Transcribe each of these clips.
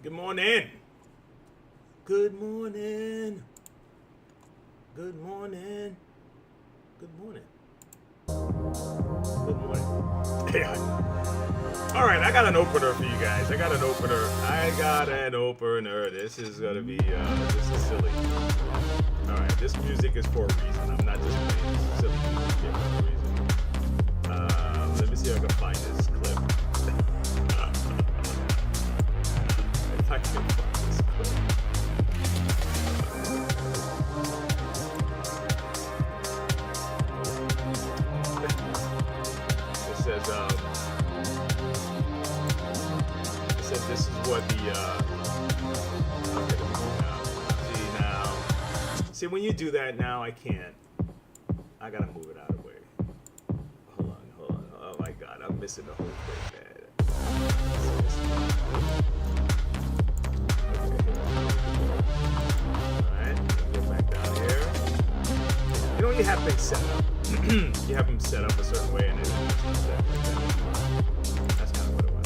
Good morning. Good morning. Good morning. Good morning. Good morning. Yeah. All right, I got an opener for you guys. I got an opener. This is gonna be. This is silly. All right, this music is for a reason. I'm not just playing this silly music here for a reason. Let me see if I can find this clip. If I can find this clip. It says this is what the okay, see now. See, when you do that now, I can't. I gotta move it out of the way. Hold on. Oh my God, I'm missing the whole thing, man. Alright, get back down here. You know, you have things set up. You have them set up a certain way, and then it's set like that. That's kind of what it was.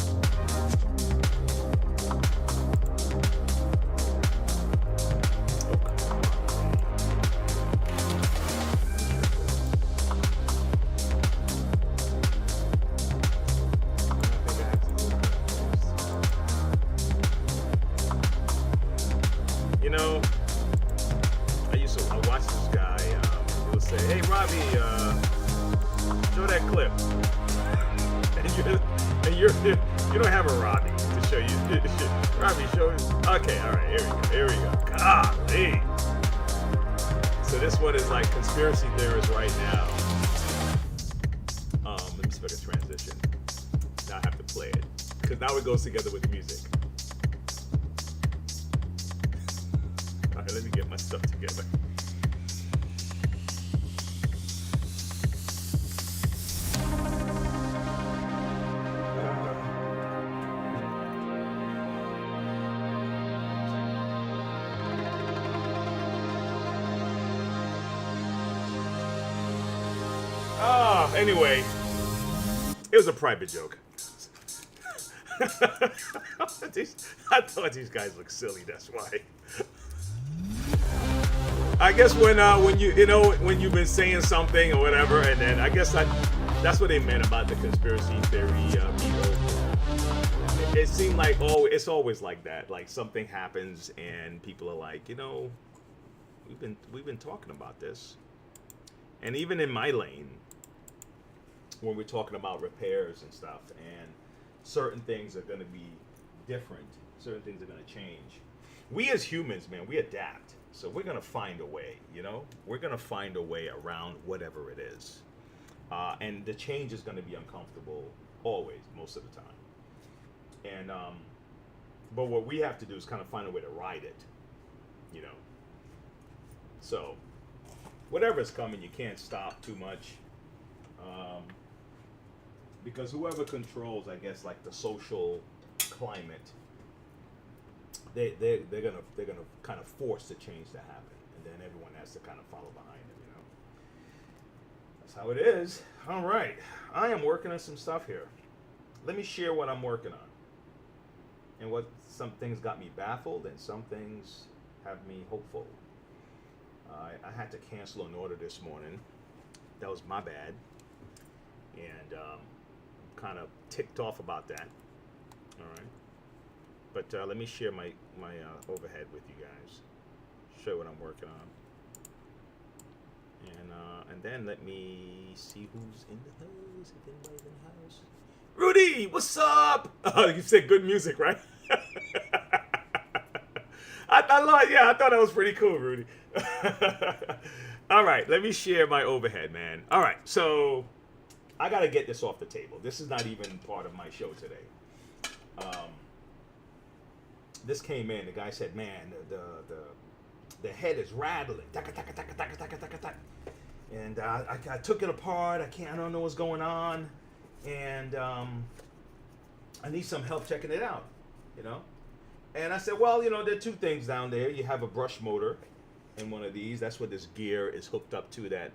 You know, I watched this guy. He'll say, "Hey, Robbie, show that clip," and you don't have a Robbie to show you. Robbie, show it. Okay, all right, here we go. Golly. So this one is like conspiracy theorists right now. Let me see if I can transition. Now I have to play it because now it goes together with the music. All right, let me get my stuff together. Anyway, it was a private joke. I thought these guys look silly. That's why. I guess when when you've been saying something or whatever, and then I guess that's what they meant about the conspiracy theory people. It seemed like it's always like that. Like something happens and people are like, we've been talking about this, and even in my lane. When we're talking about repairs and stuff, and certain things are going to be different, certain things are going to change. We as humans, man, we adapt. So we're going to find a way, We're going to find a way around whatever it is. And the change is going to be uncomfortable always, most of the time. And, but what we have to do is kind of find a way to ride it, So whatever's coming, you can't stop too much. Because whoever controls, I guess, like the social climate, they're gonna kind of force the change to happen, and then everyone has to kind of follow behind them. That's how it is. All right, I am working on some stuff here. Let me share what I'm working on, and what some things got me baffled, and some things have me hopeful. I had to cancel an order this morning. That was my bad. And I'm kind of ticked off about that. All right. But let me share my overhead with you guys. Show you what I'm working on. And then let me see who's in the house. If anybody's in the house. Rudy, what's up? Oh, you said good music, right? I thought that was pretty cool, Rudy. All right, let me share my overhead, man. All right, so I got to get this off the table. This is not even part of my show today. This came in. The guy said, "Man, the head is rattling." And I took it apart. I don't know what's going on, and I need some help checking it out. And I said, well, there are two things down there. You have a brush motor in one of these. That's what this gear is hooked up to. That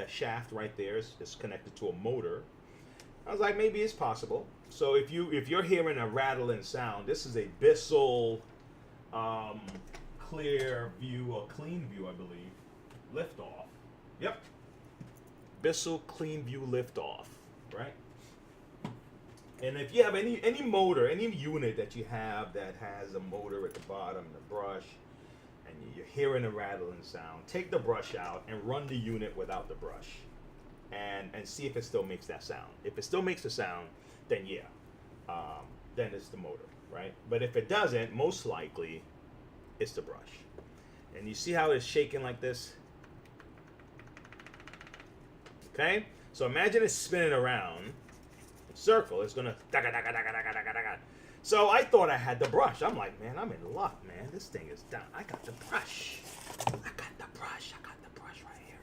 shaft right there is connected to a motor. I was like, maybe it's possible. So if you're hearing a rattling sound, this is a Bissell clear view or clean view, I believe. Liftoff. Yep. Bissell clean view liftoff, right? And if you have any motor, any unit that you have that has a motor at the bottom, the brush, and you're hearing a rattling sound, take the brush out and run the unit without the brush, and see if it still makes that sound. If it still makes the sound, then yeah, then it's the motor, right? But if it doesn't, most likely it's the brush. And you see how it's shaking like this? Okay? So imagine it's spinning around. Circle, it's gonna daga, daga, daga, daga, daga, daga. So I thought I had the brush. I'm like, man, I'm in luck, man. This thing is done. I got the brush. I got the brush right here.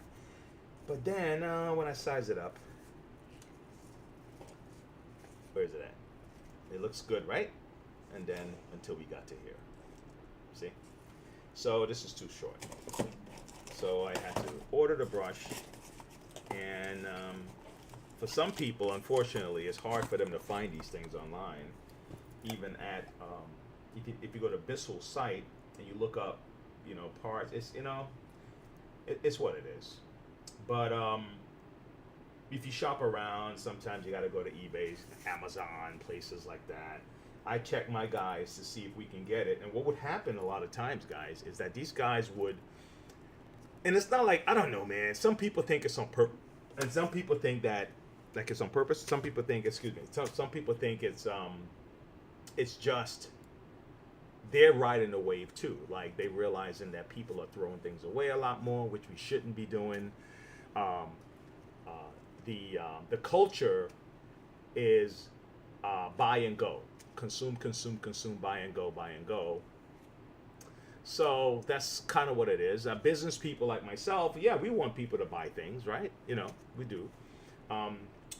But then when I size it up, where is it at? It looks good, right? And then until we got to here. See? So this is too short. So I had to order the brush, and for some people, unfortunately, it's hard for them to find these things online. Even at, if you go to Bissell's site and you look up, parts, it's, it's what it is. But if you shop around, sometimes you got to go to eBay, Amazon, places like that. I check my guys to see if we can get it. And what would happen a lot of times, guys, is that these guys would, and it's not like, I don't know, man. Some people think it's on purpose, and some people think that, like, it's on purpose. Some people think, some people think it's just they're riding the wave too. Like, they realizing that people are throwing things away a lot more, which we shouldn't be doing. The culture is buy and go, consume, buy and go. So that's kind of what it is. Business people like myself, yeah, we want people to buy things, right? We do.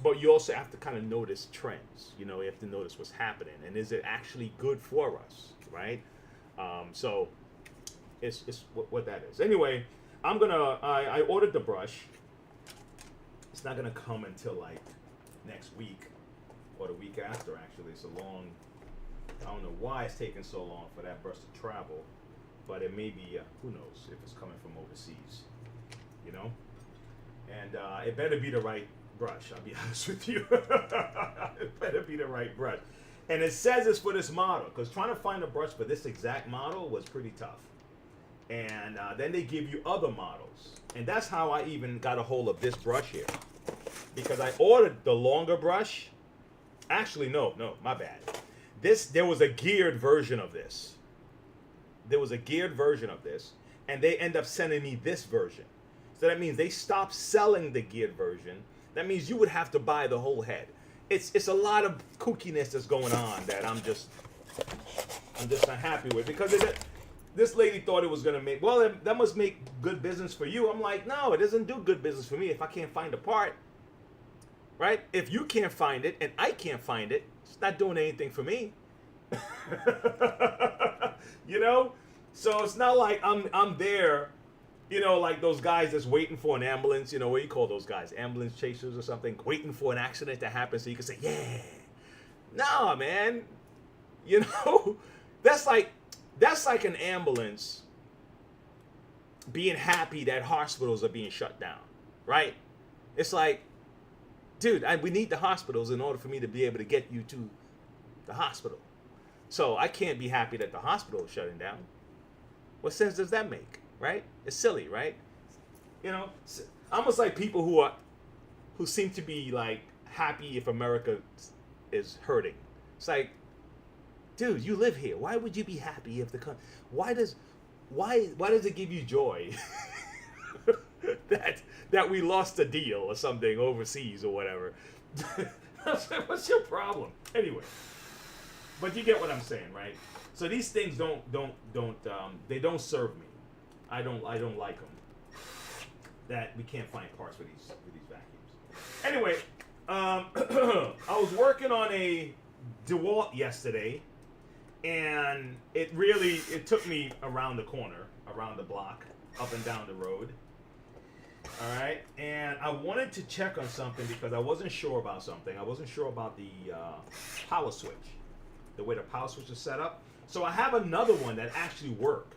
But you also have to kind of notice trends. You have to notice what's happening, and is it actually good for us, right? So it's what that is. Anyway, I ordered the brush. It's not gonna come until like next week or the week after. Actually, it's a long. I don't know why it's taking so long for that brush to travel, but it may be. Who knows if it's coming from overseas, And it better be the right brush. I'll be honest with you. It better be the right brush. And it says it's for this model, because trying to find a brush for this exact model was pretty tough. And then they give you other models. And that's how I even got a hold of this brush here. Because I ordered the longer brush. Actually, no, my bad. There was a geared version of this. And they end up sending me this version. So that means they stopped selling the geared version. That means you would have to buy the whole head. It's a lot of kookiness that's going on that I'm just not happy with, because this lady thought it was gonna make, well, that must make good business for you. I'm like, no, it doesn't do good business for me if I can't find a part, right? If you can't find it and I can't find it, it's not doing anything for me. So it's not like I'm there. Like those guys that's waiting for an ambulance, what do you call those guys? Ambulance chasers or something, waiting for an accident to happen so you can say, yeah. Nah, man. That's like an ambulance being happy that hospitals are being shut down, right? It's like, dude, we need the hospitals in order for me to be able to get you to the hospital. So I can't be happy that the hospital is shutting down. What sense does that make? Right? It's silly, right? Almost like people who seem to be like happy if America is hurting. It's like, dude, you live here. Why would you be happy if why does it give you joy that we lost a deal or something overseas or whatever? What's your problem? Anyway, but you get what I'm saying, right? So these things they don't serve me. I don't like them. That we can't find parts for these vacuums. Anyway, I was working on a Dewalt yesterday, and it took me around the corner, around the block, up and down the road. All right, and I wanted to check on something because I wasn't sure about something. I wasn't sure about the power switch, the way the power switch is set up. So I have another one that actually worked,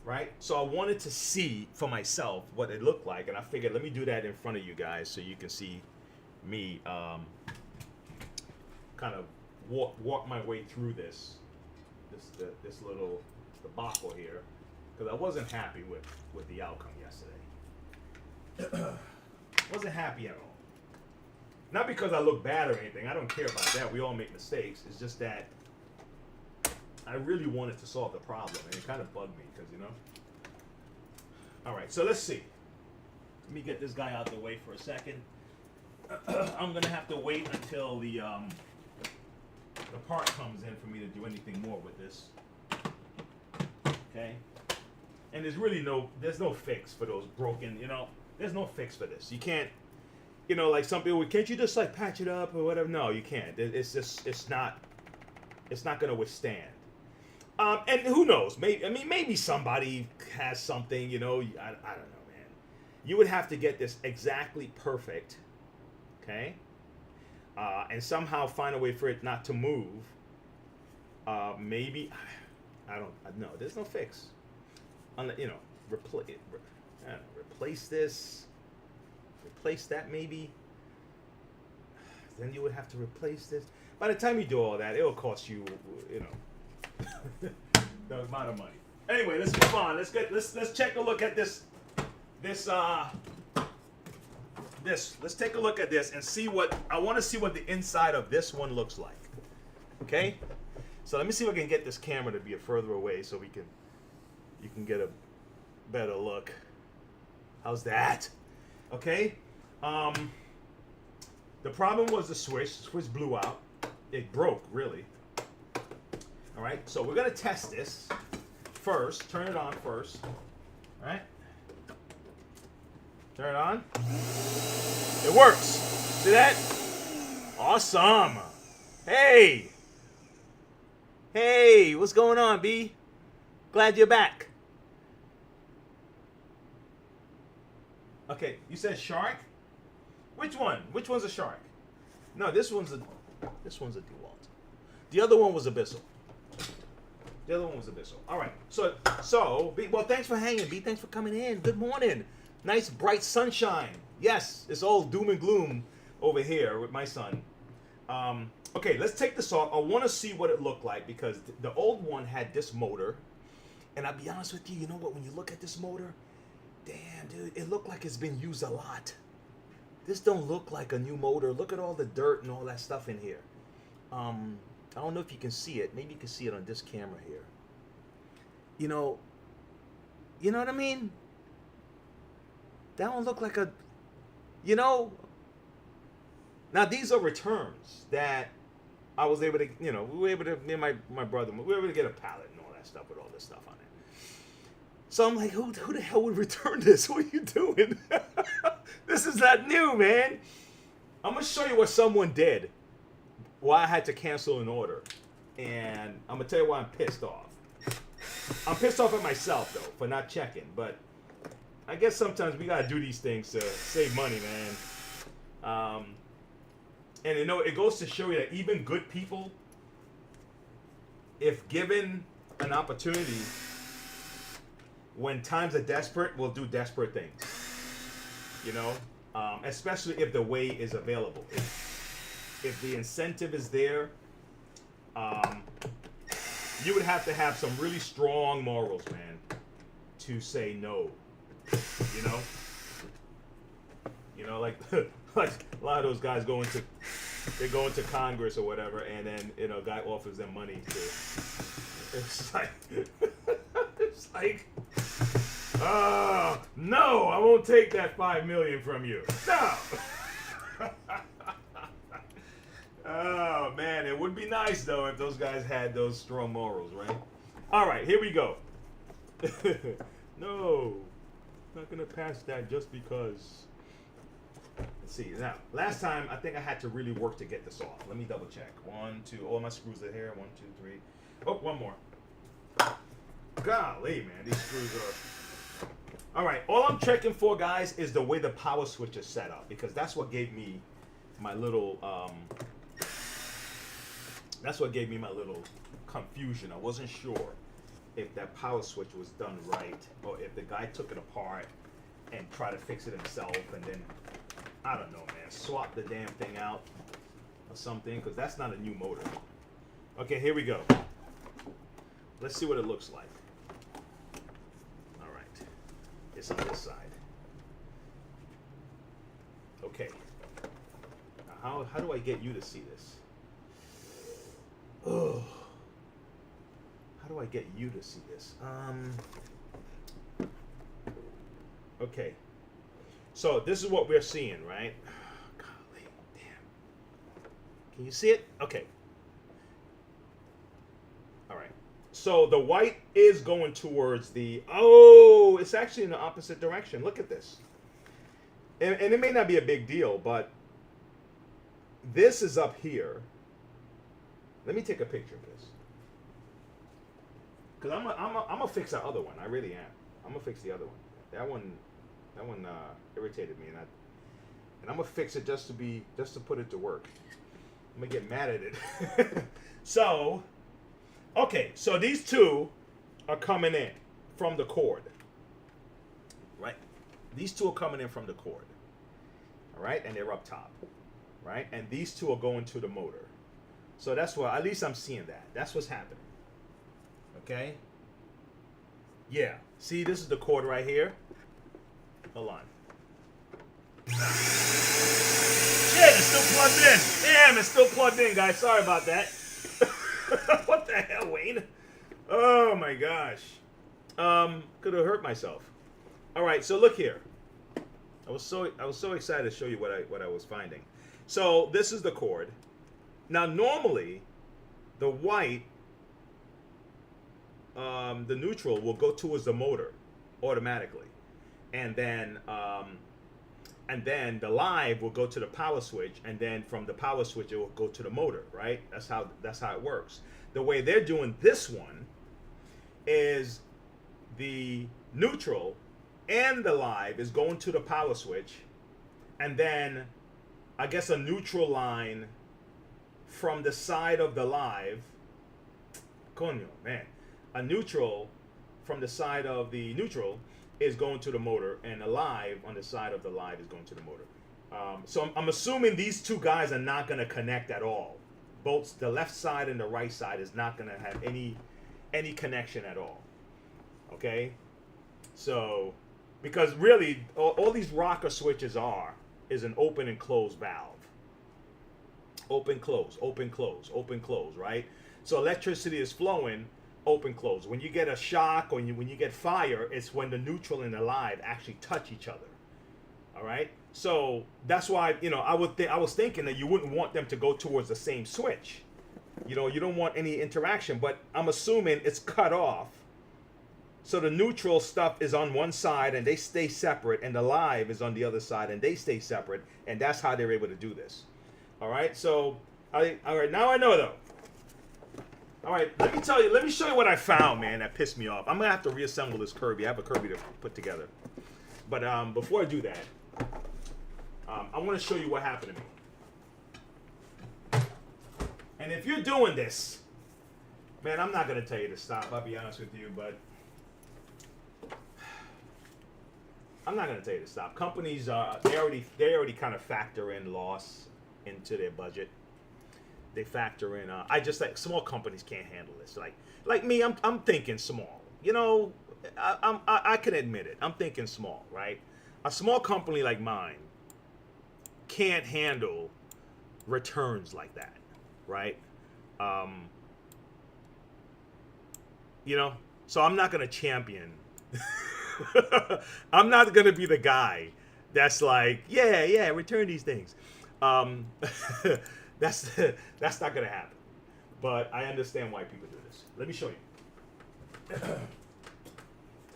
right? So I wanted to see for myself what it looked like, and I figured let me do that in front of you guys so you can see me kind of walk my way through this little debacle here, because I wasn't happy with the outcome yesterday. Wasn't happy at all. Not because I look bad or anything. I don't care about that. We all make mistakes. It's just that I really wanted to solve the problem, and it kind of bugged me because, you know. All right, so let's see. Let me get this guy out the way for a second. I'm gonna have to wait until the part comes in for me to do anything more with this. Okay. And there's no fix for those broken, you know. There's no fix for this. You can't, you know, like some people, can't you just like patch it up or whatever? No, you can't. It's not going to withstand. And who knows? Maybe somebody has something, you know. I don't know, man. You would have to get this exactly perfect, okay? And somehow find a way for it not to move. Maybe, I don't know. There's no fix. You know, replace this, replace that maybe. Then you would have to replace this. By the time you do all that, it will cost you, you know, the amount of money. Anyway, let's move on. Let's check a look at this. Let's take a look at this and see what I want to see what the inside of this one looks like. Okay, so let me see if I can get this camera to be further away so you can get a better look. How's that? Okay. The problem was the switch. The switch blew out. It broke, really. All right. So we're gonna test this first. Turn it on first. All right. Turn it on. It works. See that? Awesome. Hey. Hey, what's going on, B? Glad you're back. Okay, you said shark? Which one? Which one's a shark? No, this one's a Dewalt. The other one was Abyssal. All right. So, B, well, thanks for hanging, B. Thanks for coming in. Good morning. Nice bright sunshine. Yes, it's all doom and gloom over here with my son. Okay, let's take this off. I want to see what it looked like because the old one had this motor. And I'll be honest with you, you know what? When you look at this motor, damn, dude, it looked like it's been used a lot. This don't look like a new motor. Look at all the dirt and all that stuff in here. I don't know if you can see it. Maybe you can see it on this camera here. You know what I mean? That don't look like a, you know. Now these are returns that I was able to, you know, we were able to, me and my brother, we were able to get a pallet and all that stuff with all this stuff on it. So I'm like, who the hell would return this? What are you doing? This is not new, man. I'm going to show you what someone did. Why I had to cancel an order. And I'm going to tell you why I'm pissed off. I'm pissed off at myself, though, for not checking. But I guess sometimes we got to do these things to save money, man. And, you know, it goes to show you that even good people, if given an opportunity, when times are desperate, will do desperate things. You know? Especially if the way is available. If the incentive is there, you would have to have some really strong morals, man, to say no. You know, like like a lot of those guys go into Congress or whatever, and then, you know, a guy offers them money to. It's like, no, I won't take that $5 million from you. No. Oh man, it would be nice though if those guys had those strong morals, right? All right, here we go. No, not gonna pass that just because. Let's see. Now, last time I think I had to really work to get this off. Let me double check. 1, 2. All my screws are here. 1, 2, 3. Oh, one more. Golly, man, these screws All right, all I'm checking for, guys, is the way the power switch is set up, because that's what gave me my little confusion. I wasn't sure if that power switch was done right, or if the guy took it apart and tried to fix it himself, and then, I don't know, man, swap the damn thing out or something, because that's not a new motor. Okay, here we go. Let's see what it looks like. All right, it's on this side. Okay. Now how do I get you to see this? Oh. How do I get you to see this? Okay. So this is what we're seeing, right? Golly, damn. Can you see it? Okay. All right. So the white is going towards the, oh, it's actually in the opposite direction. Look at this. And it may not be a big deal, but this is up here. Let me take a picture of this. Because I'm gonna fix that other one. I really am. I'm gonna fix the other one. That one irritated me, and I'm gonna fix it just to put it to work. I'm gonna get mad at it. So, okay, so these two are coming in from the cord, right? These two are coming in from the cord, all right, and they're up top, right? And these two are going to the motor. So that's what, at least I'm seeing that. That's what's happening. Okay. Yeah. See, this is the cord right here. Hold on. Shit, it's still plugged in. Damn, it's still plugged in, guys. Sorry about that. What the hell, Wayne? Oh my gosh. Could have hurt myself. All right, so look here. I was so excited to show you what I was finding. So this is the cord. Now normally, the white, the neutral will go towards the motor automatically, and then the live will go to the power switch, and then from the power switch it will go to the motor. Right? That's how it works. The way they're doing this one is the neutral and the live is going to the power switch, and then I guess a neutral line from the side of the live. Coño, man. A neutral from the side of the neutral is going to the motor, and a live on the side of the live is going to the motor. So I'm assuming these two guys are not going to connect at all. Both the left side and the right side is not going to have any connection at all. Okay? So, because really, all these rocker switches is an open and close valve. Open, close, open, close, open, close, right? So electricity is flowing, open, close. When you get a shock or when you get fire, it's when the neutral and the live actually touch each other. All right? So that's why, I was thinking that you wouldn't want them to go towards the same switch. You don't want any interaction, but I'm assuming it's cut off. So the neutral stuff is on one side and they stay separate, and the live is on the other side and they stay separate, and that's how they're able to do this. All right, so all right, now I know though. All right, let me show you what I found, man, that pissed me off. I'm gonna have to reassemble this Kirby. I have a Kirby to put together, but before I do that, I want to show you what happened to me. And if you're doing this, man, I'm not gonna tell you to stop. I'll be honest with you, but I'm not gonna tell you to stop. Companies they already kind of factor in loss into their budget. They factor in. I just like small companies can't handle this. Like me, I'm thinking small. I can admit it. I'm thinking small, right? A small company like mine can't handle returns like that, right? So I'm not gonna champion. I'm not gonna be the guy that's like, yeah, return these things. That's not gonna happen. But I understand why people do this. Let me show you.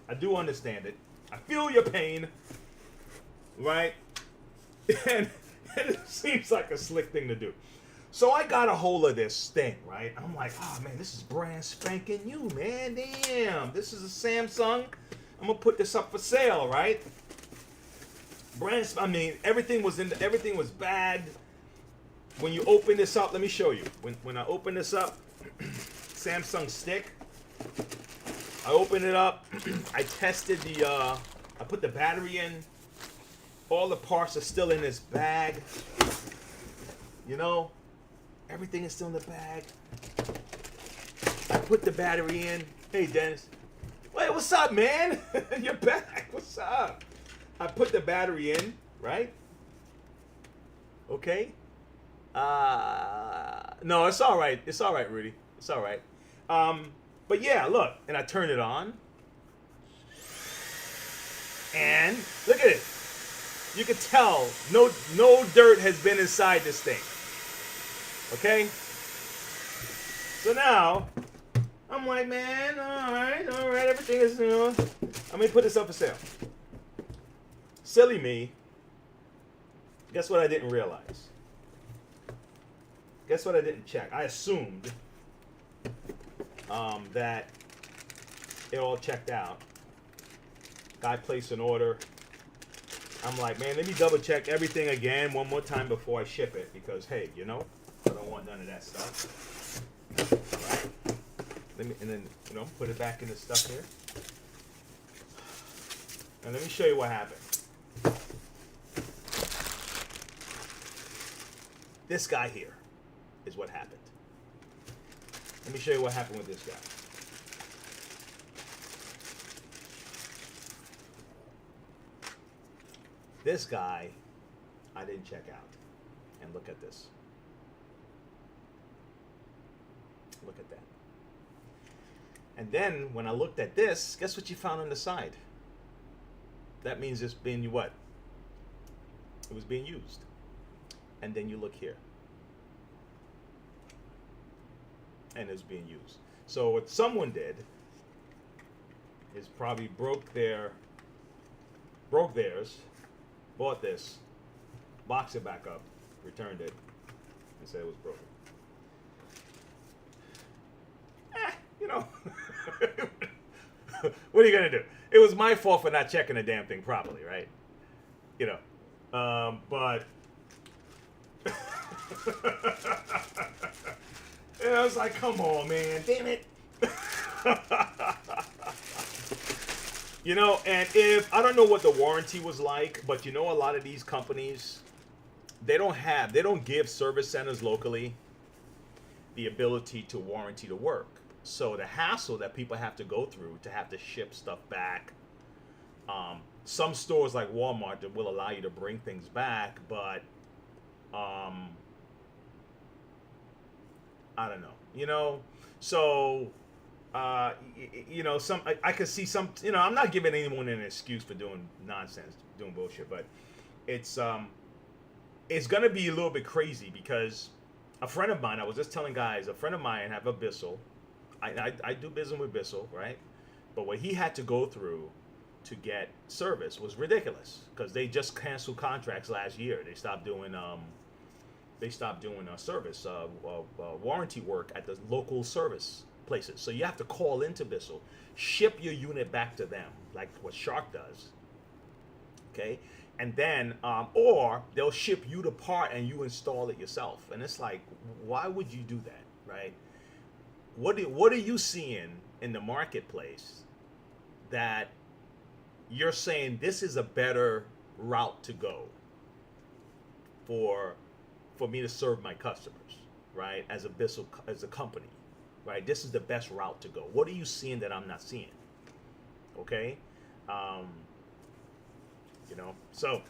I do understand it. I feel your pain, right? And it seems like a slick thing to do. So I got a hold of this thing, right? I'm like, oh man, this is brand spanking new, man. Damn, this is a Samsung. I'm gonna put this up for sale, right? I mean, everything was bagged. When you open this up, let me show you. When I open this up, Samsung stick. I open it up. I tested I put the battery in. All the parts are still in this bag. You know, everything is still in the bag. I put the battery in. Hey, Dennis. Wait, what's up, man? You're back. What's up? I put the battery in, right? Okay. No, it's all right. It's all right, Rudy. It's all right. But yeah, look, and I turn it on, and look at it. You can tell no dirt has been inside this thing. Okay. So now I'm like, man, all right, everything is, I'm gonna put this up for sale. Silly me. Guess what I didn't realize? Guess what I didn't check? I assumed that it all checked out. Guy placed an order. I'm like, man, let me double check everything again one more time before I ship it, because hey, I don't want none of that stuff. All right. And then put it back in the stuff here. And let me show you what happened. This guy here is what happened. Let me show you what happened with this guy. This guy, I didn't check out. And look at this. Look at that. And then when I looked at this, guess what you found on the side? That means it's being what? It was being used. And then you look here. And it's being used. So what someone did is probably broke theirs, bought this, boxed it back up, returned it, and said it was broken. What are you gonna do? It was my fault for not checking the damn thing properly, right? But and I was like, come on, man, damn it. And if I don't know what the warranty was like, but a lot of these companies, they don't give service centers locally the ability to warranty the work. So the hassle that people have to go through to have to ship stuff back. Some stores like Walmart that will allow you to bring things back, but I don't know. So I could see some. I'm not giving anyone an excuse for doing nonsense, doing bullshit, but it's gonna be a little bit crazy because a friend of mine, I was just telling guys, a friend of mine have a Bissell. I do business with Bissell, right? But what he had to go through to get service was ridiculous because they just canceled contracts last year. They stopped doing service warranty work at the local service places. So you have to call into Bissell, ship your unit back to them, like what Shark does. Okay, and then or they'll ship you the part and you install it yourself. And it's like, why would you do that, right? What are you seeing in the marketplace that you're saying this is a better route to go for me to serve my customers, right? As a Bissell, as a company, right? This is the best route to go. What are you seeing that I'm not seeing? Okay, So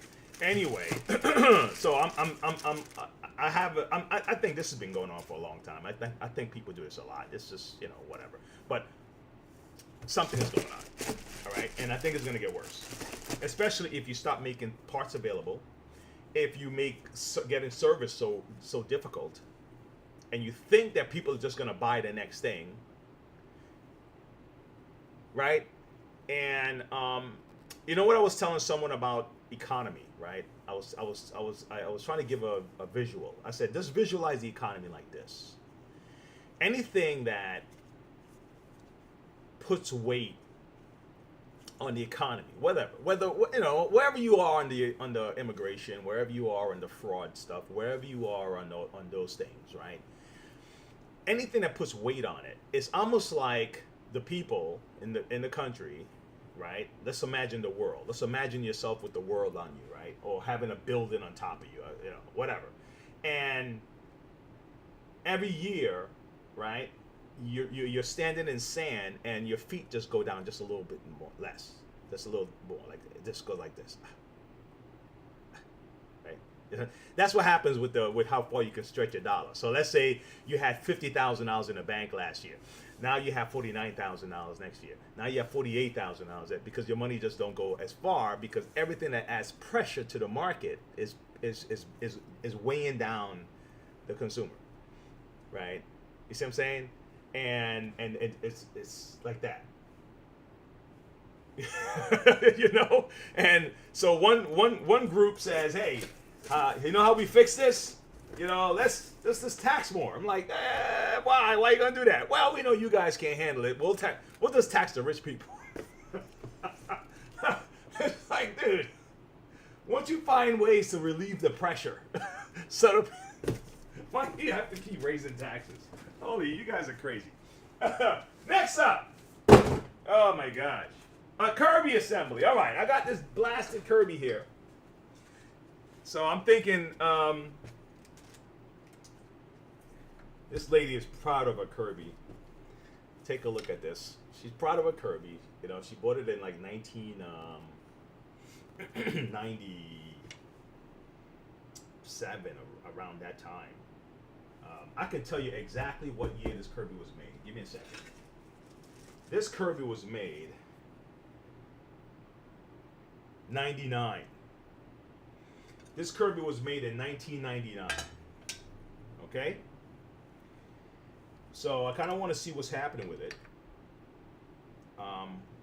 anyway, so I think this has been going on for a long time. I think people do this a lot. It's just whatever. But something is going on, all right? And I think it's going to get worse, especially if you stop making parts available. If you make getting service so difficult, and you think that people are just going to buy the next thing, right? And what I was telling someone about economy, right? I was trying to give a visual. I said, just visualize the economy like this. Anything that puts weight on the economy, whether wherever you are on the immigration, wherever you are on the fraud stuff, wherever you are on those things, right? Anything that puts weight on it, it's almost like the people in the country, right? Let's imagine the world. Let's imagine yourself with the world on you, right? Or having a building on top of you, whatever. And every year, right? You're standing in sand and your feet just go down just a little bit more, less, just a little more, like it just goes like this, right? That's what happens with how far you can stretch your dollar. So let's say you had $50,000 in the bank last year. Now you have $49,000 next year. Now you have $48,000 because your money just don't go as far, because everything that adds pressure to the market is weighing down the consumer, right? You see what I'm saying? And it's like that. And so one group says, hey, you know how we fix this? Let's just tax more. I'm like, why are you gonna do that? Well, we know you guys can't handle it. We'll just tax the rich people. It's like, dude, once you find ways to relieve the pressure, so why do you have to keep raising taxes? Holy, you guys are crazy. Next up. Oh my gosh. A Kirby assembly. All right, I got this blasted Kirby here. So I'm thinking, this lady is proud of her Kirby. Take a look at this. She's proud of her Kirby. She bought it in like 1997, around that time. I can tell you exactly what year this Kirby was made. Give me a second. This Kirby was made 99. This Kirby was made in 1999. Okay? So I kind of want to see what's happening with it.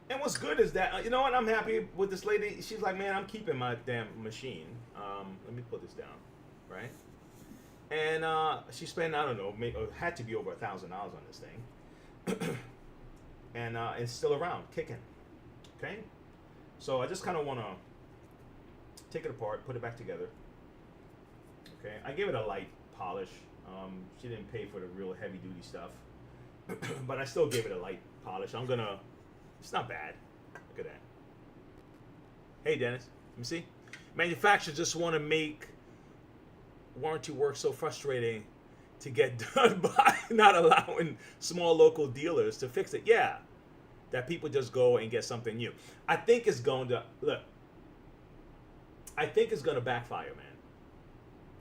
And what's good is that, you know what, I'm happy with this lady. She's like, man, I'm keeping my damn machine. Let me put this down, right? And she spent, I don't know, had to be over $1,000 on this thing. And it's still around, kicking. Okay? So I just kind of want to take it apart, put it back together. Okay? I gave it a light polish. She didn't pay for the real heavy duty stuff. But I still gave it a light polish. It's not bad. Look at that. Hey, Dennis. Let me see. Manufacturers just want to make warranty work so frustrating to get done by not allowing small local dealers to fix it. Yeah. That people just go and get something new. I think it's going to backfire, man.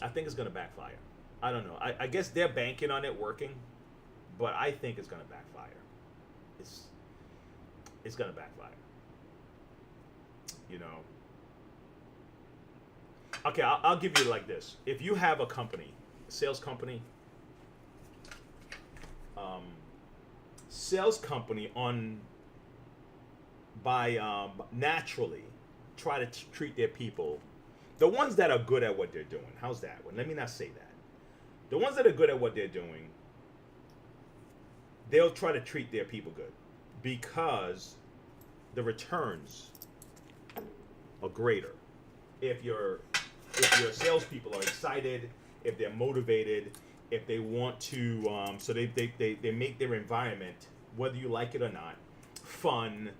I think it's going to backfire. I don't know. I guess they're banking on it working, but I think it's going to backfire. It's going to backfire. Okay, I'll give you like this. If you have a company, sales company naturally try to treat their people, the ones that are good at what they're doing. How's that one? Let me not say that. The ones that are good at what they're doing, they'll try to treat their people good because the returns are greater. If your salespeople are excited, if they're motivated, if they want to, so they make their environment, whether you like it or not, fun.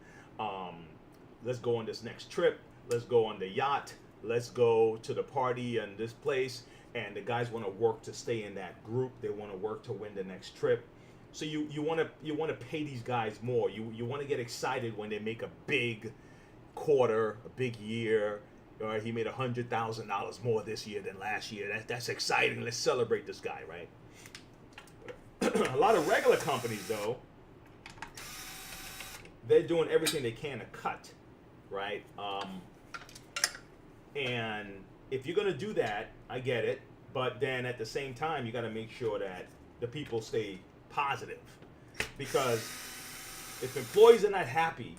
Let's go on this next trip. Let's go on the yacht. Let's go to the party and this place. And the guys want to work to stay in that group. They want to work to win the next trip. So you want to pay these guys more. You want to get excited when they make a big quarter, a big year. Or he made $100,000 more this year than last year. That's exciting. Let's celebrate this guy, right? A lot of regular companies, though, they're doing everything they can to cut, right? And if you're gonna do that, I get it. But then at the same time, you got to make sure that the people stay positive, because if employees are not happy,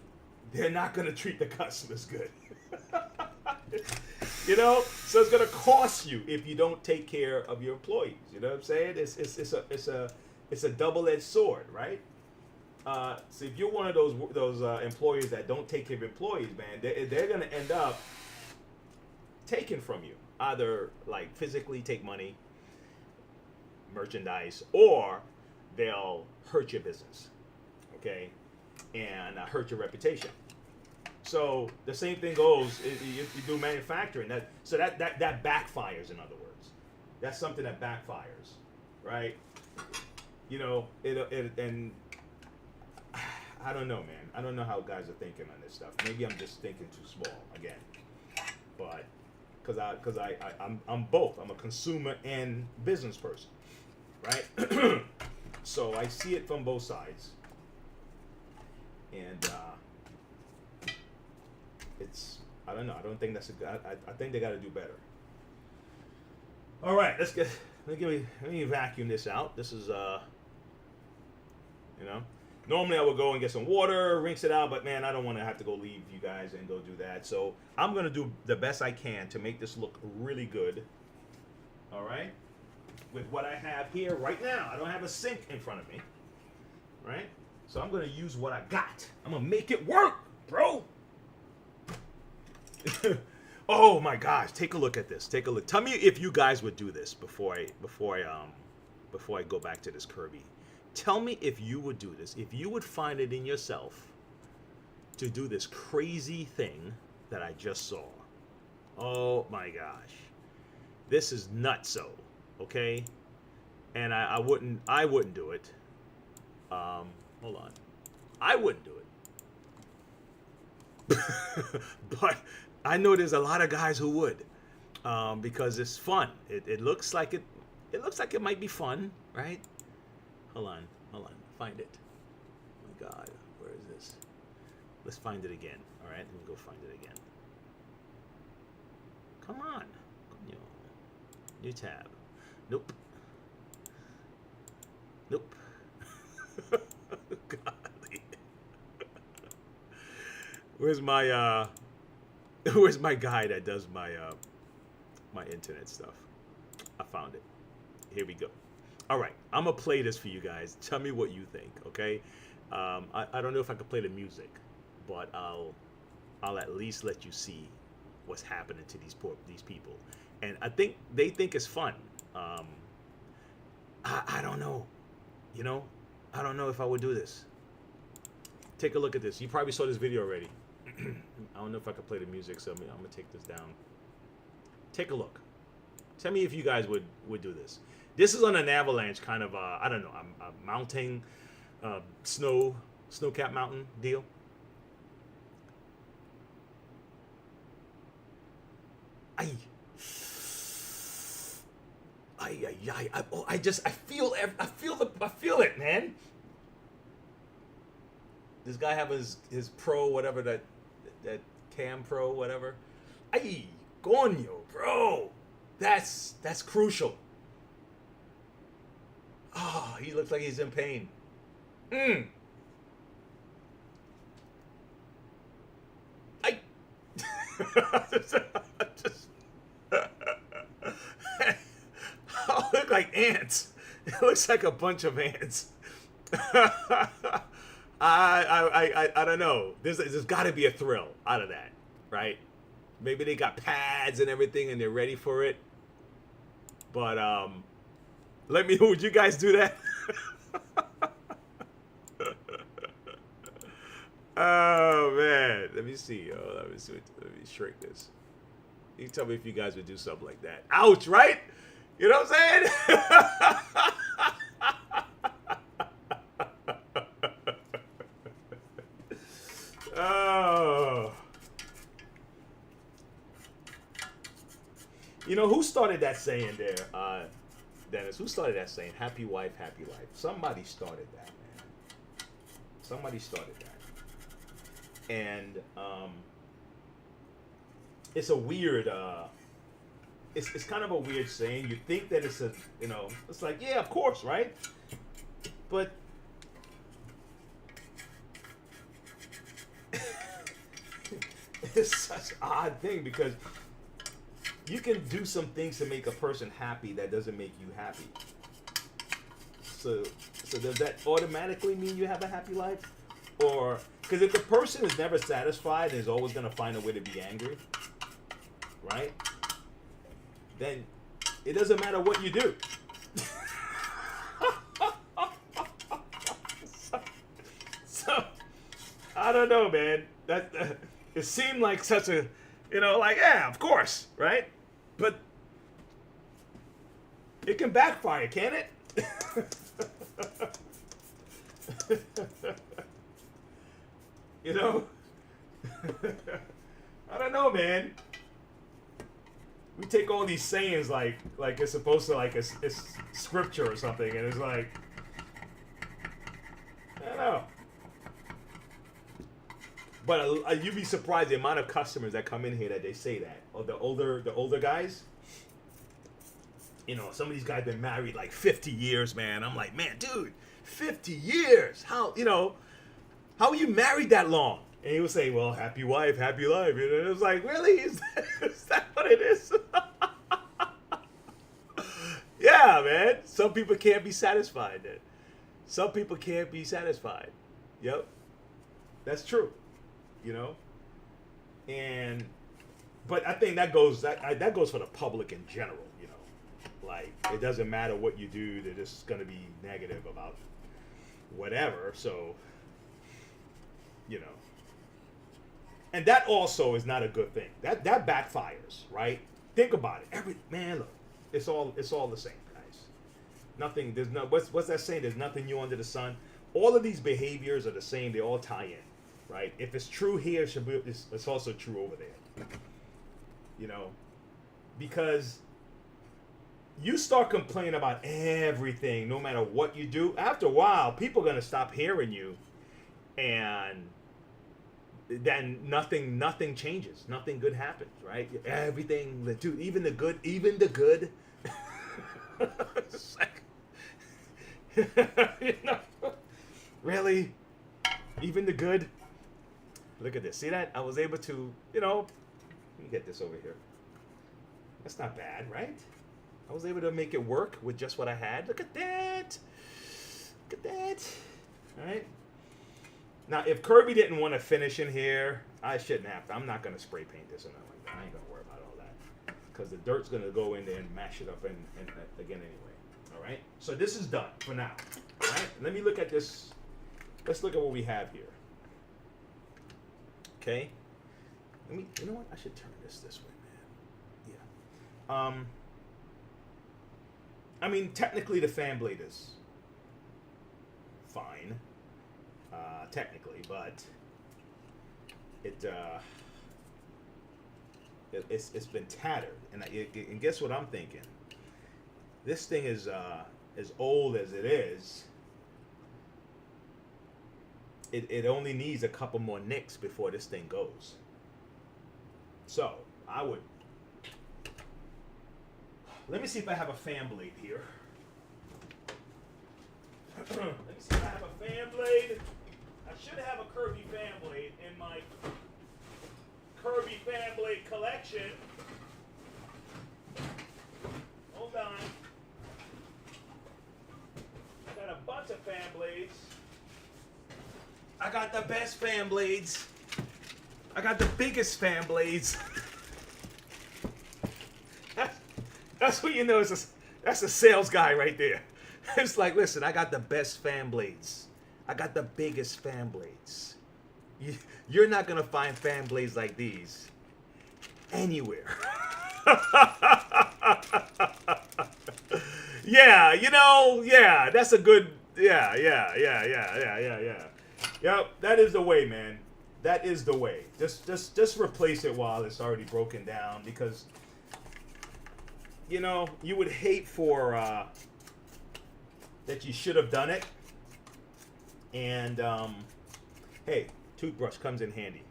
they're not gonna treat the customers good. So it's gonna cost you if you don't take care of your employees. You know what I'm saying? It's a double-edged sword, right? So if you're one of those employers that don't take care of employees, man, they're gonna end up taking from you, either like physically take money, merchandise, or they'll hurt your business, okay, and hurt your reputation. So the same thing goes if you do manufacturing. That backfires. In other words, that's something that backfires, right? You know, and I don't know, man. I don't know how guys are thinking on this stuff. Maybe I'm just thinking too small again, but because I'm both. I'm a consumer and business person, right? So I see it from both sides, and I don't know. I don't think that's a good. I think they got to do better. All right, let me vacuum this out. This is normally I would go and get some water, rinse it out, but man, I don't want to have to go leave you guys and go do that. So I'm gonna do the best I can to make this look really good. All right, with what I have here right now. I don't have a sink in front of me, right? So I'm gonna use what I got. I'm gonna make it work, bro. Oh my gosh, take a look at this. Take a look. Tell me if you guys would do this before I go back to this Kirby. Tell me if you would do this. If you would find it in yourself to do this crazy thing that I just saw. Oh my gosh. This is nutso, okay? And I wouldn't do it. Hold on. I wouldn't do it. But I know there's a lot of guys who would, because it's fun. It looks like it looks like it might be fun, right? Hold on, find it. Oh my God, where is this? Let's find it again. All right, let me go find it again. Come on, new tab. Nope. Golly. Where's my guy that does my my internet stuff? I found it. Here we go. All right, I'm gonna play this for you guys. Tell me what you think, okay? I don't know if I could play the music, but I'll at least let you see what's happening to these people, and I think they think it's fun. I don't know, I don't know if I would do this. Take a look at this. You probably saw this video already. I don't know if I could play the music, so I'm gonna take this down. Take a look. Tell me if you guys would do this. This is on an avalanche kind of, I don't know, a mountain, snow-capped mountain deal. I feel it, man. This guy have his pro, whatever that Cam Pro, whatever. Ay, coño, bro. That's crucial. Oh, he looks like he's in pain. I look like ants. It looks like a bunch of ants. I don't know. There's got to be a thrill out of that, right? Maybe they got pads and everything and they're ready for it. But would you guys do that? Oh man, let me see. Let me shrink this. You tell me if you guys would do something like that. Ouch, right? You know what I'm saying? Oh. Who started that saying there, Dennis? Who started that saying? Happy wife, happy life. Somebody started that, man. Somebody started that. And it's a weird, it's kind of a weird saying. You think that it's it's like, yeah, of course, right? But it's such an odd thing because you can do some things to make a person happy that doesn't make you happy. So does that automatically mean you have a happy life? Or because if the person is never satisfied and is always going to find a way to be angry, right? Then it doesn't matter what you do. so I don't know, man. That it seemed like such a, like, yeah, of course, right? But it can backfire, can't it? I don't know, man. We take all these sayings like it's supposed to, like it's scripture or something, and it's like, I don't know. But you'd be surprised the amount of customers that come in here that they say that. Or the older guys. Some of these guys been married like 50 years, man. I'm like, man, dude, 50 years. How are you married that long? And he would say, well, happy wife, happy life. It was like, really? Is that what it is? Yeah, man. Some people can't be satisfied then. Some people can't be satisfied. Yep. That's true. But I think that goes for the public in general, Like, it doesn't matter what you do, they're just going to be negative about whatever. So, and that also is not a good thing. That backfires, right? Think about it. Look, it's all the same, guys. Nothing. There's no. What's that saying? There's nothing new under the sun. All of these behaviors are the same. They all tie in, right? If it's true here, it's also true over there. Because you start complaining about everything, no matter what you do. After a while, people are gonna stop hearing you, and then nothing changes. Nothing good happens, right? Everything, dude, even the good. It's like, really, even the good. Look at this. See that? I was able to, let me get this over here. That's not bad, right? I was able to make it work with just what I had. Look at that. Look at that. All right. Now, if Kirby didn't want to finish in here, I shouldn't have to. I'm not going to spray paint this or nothing like that. I ain't going to worry about all that. Because the dirt's going to go in there and mash it up and again anyway. All right. So this is done for now. All right. Let me look at this. Let's look at what we have here. Okay. You know what? I should turn this way, man. Yeah. I mean, technically the fan blade is fine, technically, but it's been tattered, and guess what I'm thinking? This thing is as old as it is. It only needs a couple more nicks before this thing goes. So I would. Let me see if I have a fan blade here. Let me see if I have a fan blade. I should have a Kirby fan blade in my Kirby fan blade collection. Hold on. I got a bunch of fan blades. I got the best fan blades. I got the biggest fan blades. That's what you know. That's a sales guy right there. It's like, listen, I got the best fan blades. I got the biggest fan blades. You're not going to find fan blades like these anywhere. Yeah, that's a good, yeah. Yep, that is the way, man. That is the way. Just replace it while it's already broken down, because you would hate for that you should have done it. And hey, toothbrush comes in handy.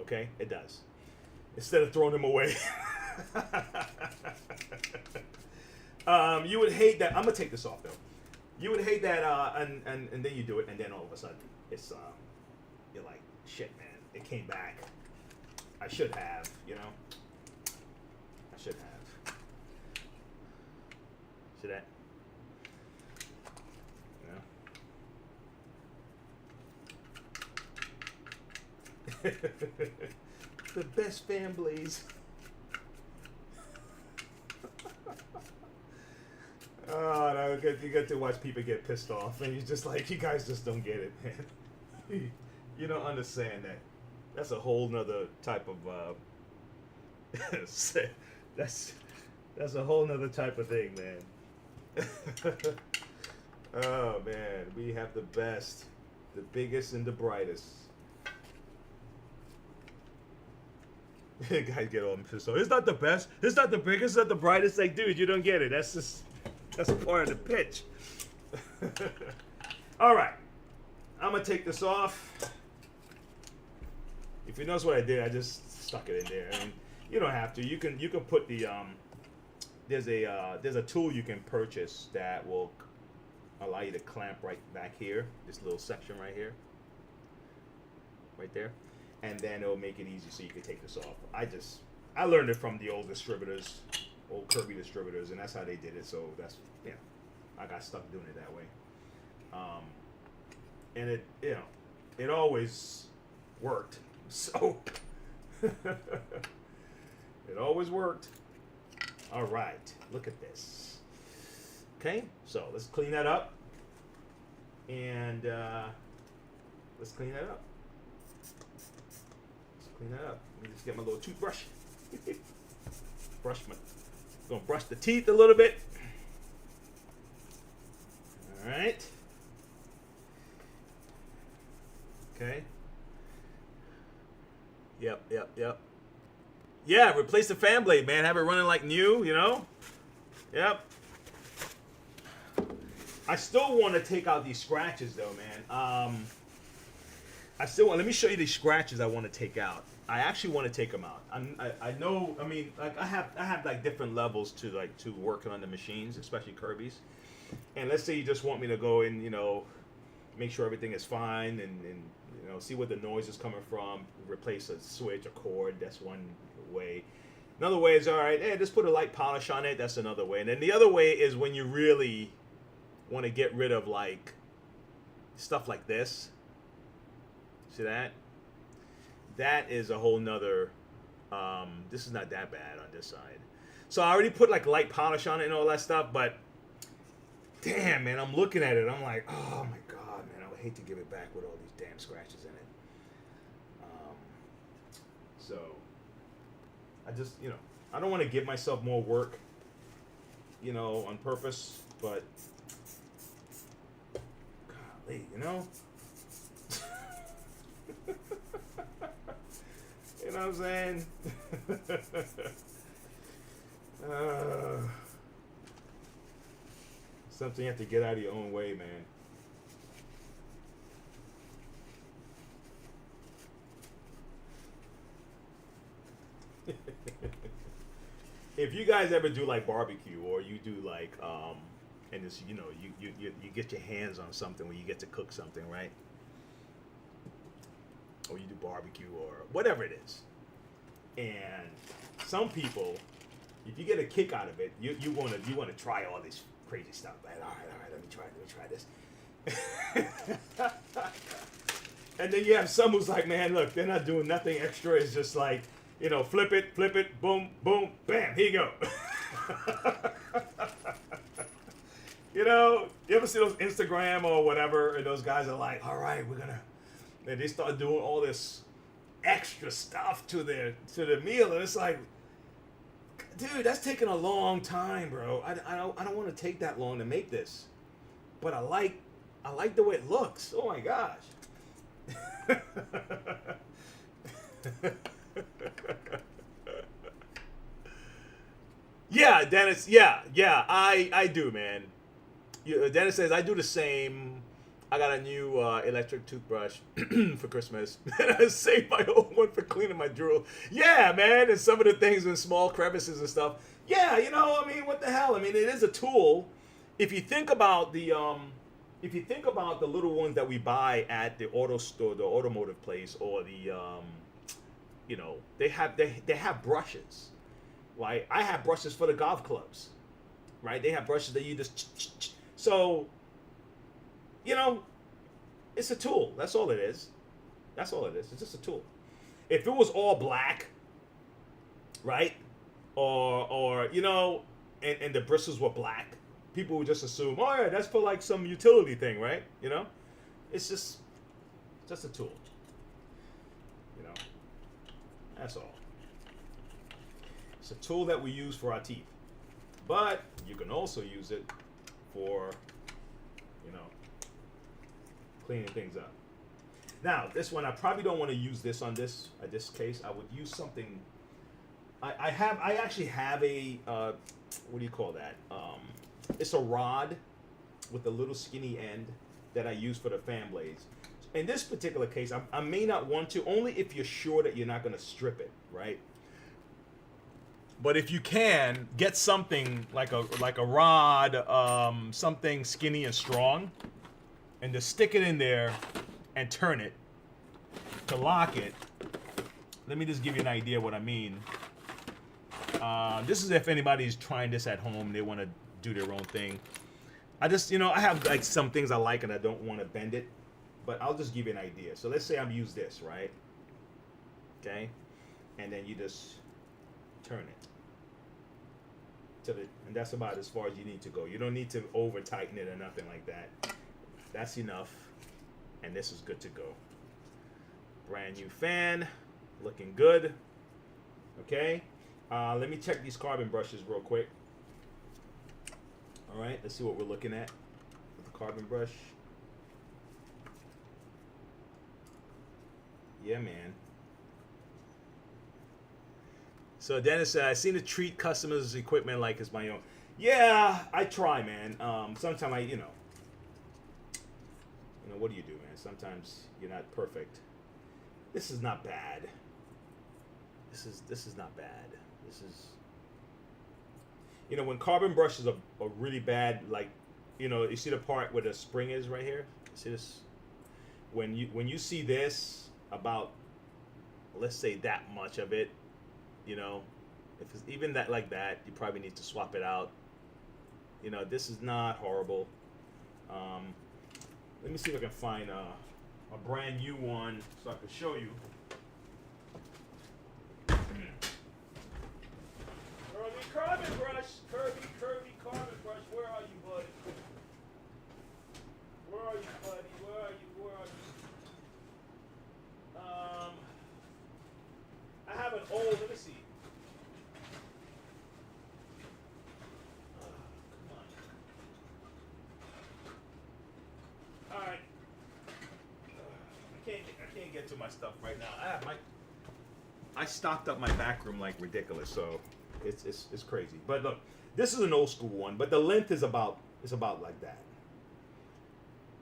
Okay, it does. Instead of throwing them away. You would hate that. I'm gonna take this off though. You would hate that, and then you do it, and then all of a sudden it's you're like, shit, man, it came back. I should have, I should have. See that? The best fan blaze. Oh, no, you get to watch people get pissed off, and you're just like, you guys just don't get it, man. You don't understand that. That's a whole nother type of that's a whole nother type of thing, man. Oh man, we have the best, the biggest, and the brightest. Guys get all pissed off. It's not the best. It's not the biggest. It's not the brightest. Like, dude, you don't get it. That's part of the pitch. All right, I'm gonna take this off. If you notice what I did, I just stuck it in there. I mean, you don't have to. You can put the there's a tool you can purchase that will allow you to clamp right back here, this little section right here, right there, and then it'll make it easy so you can take this off. I learned it from the old distributors, old Kirby distributors, and that's how they did it. So that's, yeah, I got stuck doing it that way. And it always worked. So it always worked. All right, look at this. Okay, so let's clean that up, and let's clean that up. Let me just get my little toothbrush. Gonna brush the teeth a little bit. All right. Okay. Yep. Yeah, replace the fan blade, man. Have it running like new, you know? Yep. I still want to take out these scratches, though, man. Let me show you these scratches I want to take out. I actually want to take them out. I know, I mean, like I have like different levels to working on the machines, especially Kirby's. And let's say you just want me to go in, you know, make sure everything is fine and you know, see where the noise is coming from, replace a switch, a cord. That's one way. Another way is, all right, hey, just put a light polish on it. That's another way. And then the other way is when you really want to get rid of like stuff like this. See that? That is a whole nother, this is not that bad on this side. So I already put like light polish on it and all that stuff, but damn, man, I'm looking at it. I'm like, oh my God, man, I would hate to give it back with all these damn scratches in it. So I just, you know, I don't want to give myself more work, you know, on purpose, but golly, you know? You know what I'm saying? Something you have to get out of your own way, man. If you guys ever do like barbecue, or you do like and it's, you know, you get your hands on something when you get to cook something, right? Or you do barbecue or whatever it is, and some people, if you get a kick out of it, you want to try all this crazy stuff. Like, all right, let me try this. And then you have some who's like, man, look, they're not doing nothing extra. It's just like, you know, flip it, boom, boom, bam, here you go. You know, you ever see those Instagram or whatever, and those guys are like, all right, and they start doing all this extra stuff to the meal, and it's like, dude, that's taking a long time, bro. I don't want to take that long to make this, but I like the way it looks. Oh my gosh. Yeah, Dennis. Yeah, I do, man. Dennis says I do the same. I got a new electric toothbrush for Christmas. I saved my old one for cleaning my drool. Yeah, man, and some of the things in small crevices and stuff. Yeah, you know, I mean, what the hell? I mean, it is a tool. If you think about the little ones that we buy at the auto store, the automotive place, or the you know, they have brushes. Right? I have brushes for the golf clubs. Right? They have brushes that you just so, you know, it's a tool. That's all it is. It's just a tool. If it was all black, right, or you know, and the bristles were black, people would just assume, oh yeah, that's for like some utility thing, right? You know, it's just a tool. You know, that's all. It's a tool that we use for our teeth, but you can also use it for, you know, cleaning things up. Now, this one I probably don't want to use this on this case. I would use something. I actually have a what do you call that? It's a rod with a little skinny end that I use for the fan blades. In this particular case, I may not want to, only if you're sure that you're not going to strip it, right? But if you can get something like a rod, something skinny and strong, and just stick it in there and turn it to lock it. Let me just give you an idea what I mean. This is if anybody's trying this at home, they want to do their own thing. I just, you know, I have like some things I like and I don't want to bend it, but I'll just give you an idea. So let's say I'm use this, right? Okay, and then you just turn it to the, and that's about as far as you need to go. You don't need to over tighten it or nothing like that. That's enough, and this is good to go. Brand new fan, looking good. Okay, let me check these carbon brushes real quick. All right, let's see what we're looking at with the carbon brush. Yeah, man. So Dennis said, I seem to treat customers' equipment like it's my own. Yeah, I try, man. Sometimes I, you know, what do you do, man? Sometimes you're not perfect. This is not bad. This is not bad. This is, you know, when carbon brushes are really bad, like, you know, you see the part where the spring is right here? See this? When you see this, about, let's say that much of it, you know, if it's even that like that, you probably need to swap it out. You know, this is not horrible. Let me see if I can find a brand new one so I can show you. Kirby carbon brush, Kirby carbon brush. Where are you, buddy? Where are you, buddy? Where are you? Where are you? I have an old. Let me see. All right. I can't get to my stuff right now. I stocked up my back room like ridiculous, so it's crazy. But look, this is an old school one, but the length is about like that.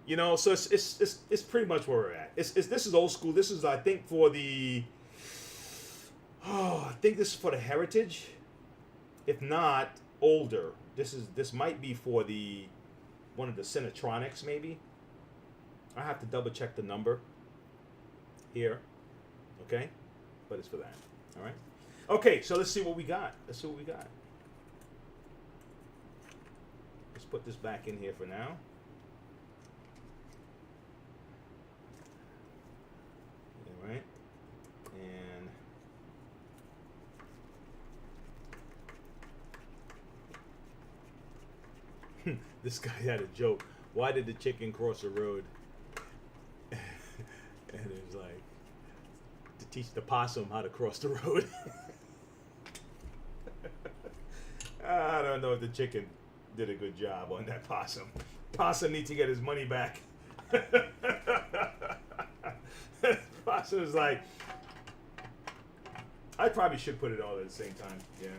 You know, so it's pretty much where we're at. This is old school. This is, I think, for the I think this is for the Heritage. If not older, this might be for the one of the Cinetronics maybe. I have to double check the number here, okay? But it's for that, all right? Okay, so let's see what we got. Let's put this back in here for now. All right, and this guy had a joke. Why did the chicken cross the road? And it was like, to teach the possum how to cross the road. I don't know if the chicken did a good job on that possum. Possum needs to get his money back. Possum is like, I probably should put it all at the same time. Yeah,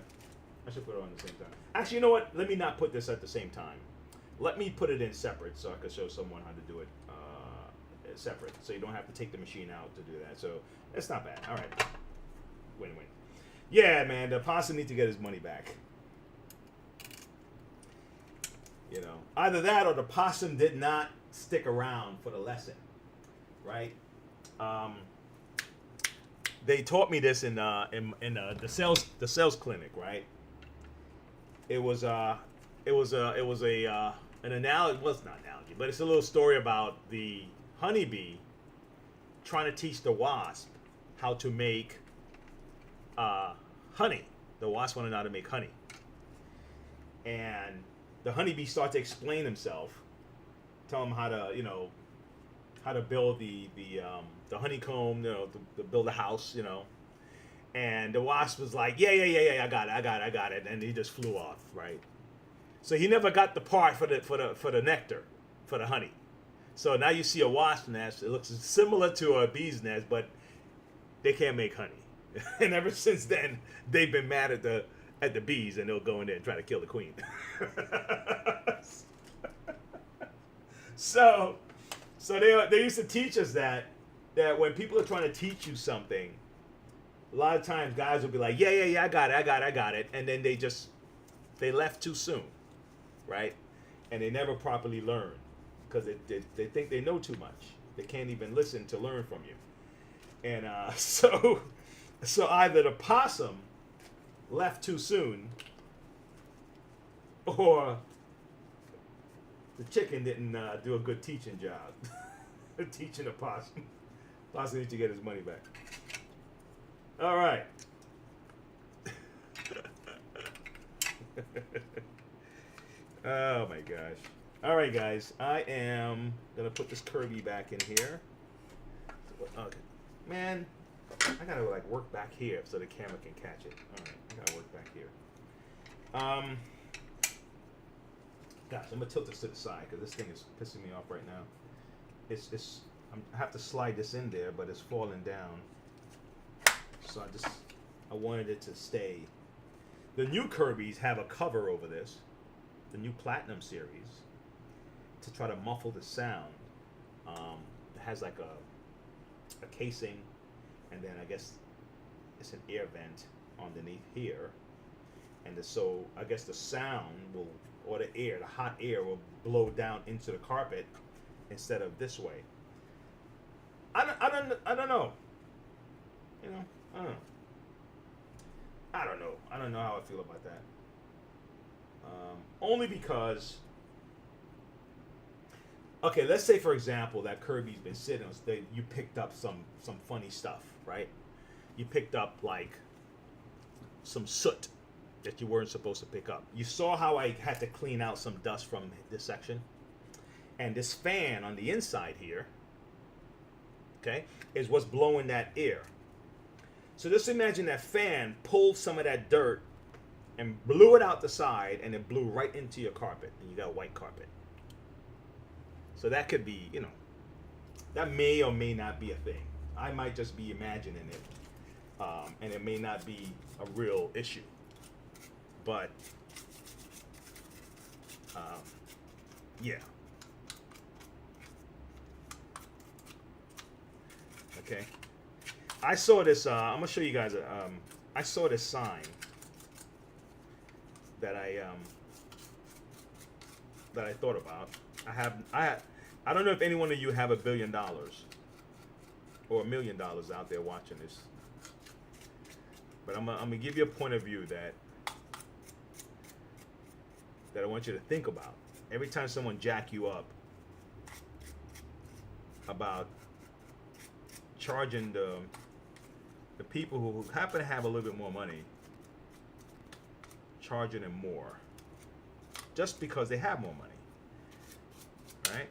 I should put it on at the same time. Actually, you know what? Let me not put this at the same time. Let me put it in separate so I can show someone how to do it separate, so you don't have to take the machine out to do that. So it's not bad. All right, win-win. Yeah, man, the possum needs to get his money back. You know, either that or the possum did not stick around for the lesson, right? They taught me this in the sales clinic, right? It was an analogy. Well, it's not analogy, but it's a little story about the honeybee trying to teach the wasp how to make honey. The wasp want to know how to make honey. And the honeybee starts to explain himself, tell him how to, how to build the honeycomb, to build a house, And the wasp was like, yeah, I got it, and he just flew off, right? So he never got the part for the nectar, for the honey. So now you see a wasp nest. It looks similar to a bee's nest, but they can't make honey. And ever since then, they've been mad at the bees, and they'll go in there and try to kill the queen. So they used to teach us that when people are trying to teach you something, a lot of times guys will be like, yeah, I got it, and then they left too soon, right? And they never properly learn because they think they know too much. They can't even listen to learn from you. And so either the possum left too soon, or the chicken didn't do a good teaching job. Teaching a possum. Possum needs to get his money back. All right. Oh my gosh. All right, guys. I am gonna put this Kirby back in here. Okay, man. I gotta work back here so the camera can catch it. All right, I gotta work back here. Gosh, I'm gonna tilt this to the side because this thing is pissing me off right now. I have to slide this in there, but it's falling down. So I wanted it to stay. The new Kirby's have a cover over this, the new Platinum series, to try to muffle the sound. It has like a casing, and then I guess it's an air vent underneath here, and so I guess the sound will, or the hot air will blow down into the carpet instead of this way. I don't know. I don't know. I don't know how I feel about that. Only because, okay, let's say for example that Kirby's been sitting on, you picked up some funny stuff, right? You picked up like some soot that you weren't supposed to pick up. You saw how I had to clean out some dust from this section, and this fan on the inside here, okay, is what's blowing that air. So just imagine that fan pulled some of that dirt and blew it out the side, and it blew right into your carpet, and you got white carpet. So that could be, that may or may not be a thing. I might just be imagining it, and it may not be a real issue. But, yeah. Okay. I saw this. I'm gonna show you guys. I saw this sign that I thought about. I don't know if any one of you have $1 billion or $1 million out there watching this, but I'm gonna give you a point of view that I want you to think about. Every time someone jack you up about charging the people who happen to have a little bit more money, charging them more just because they have more money, right?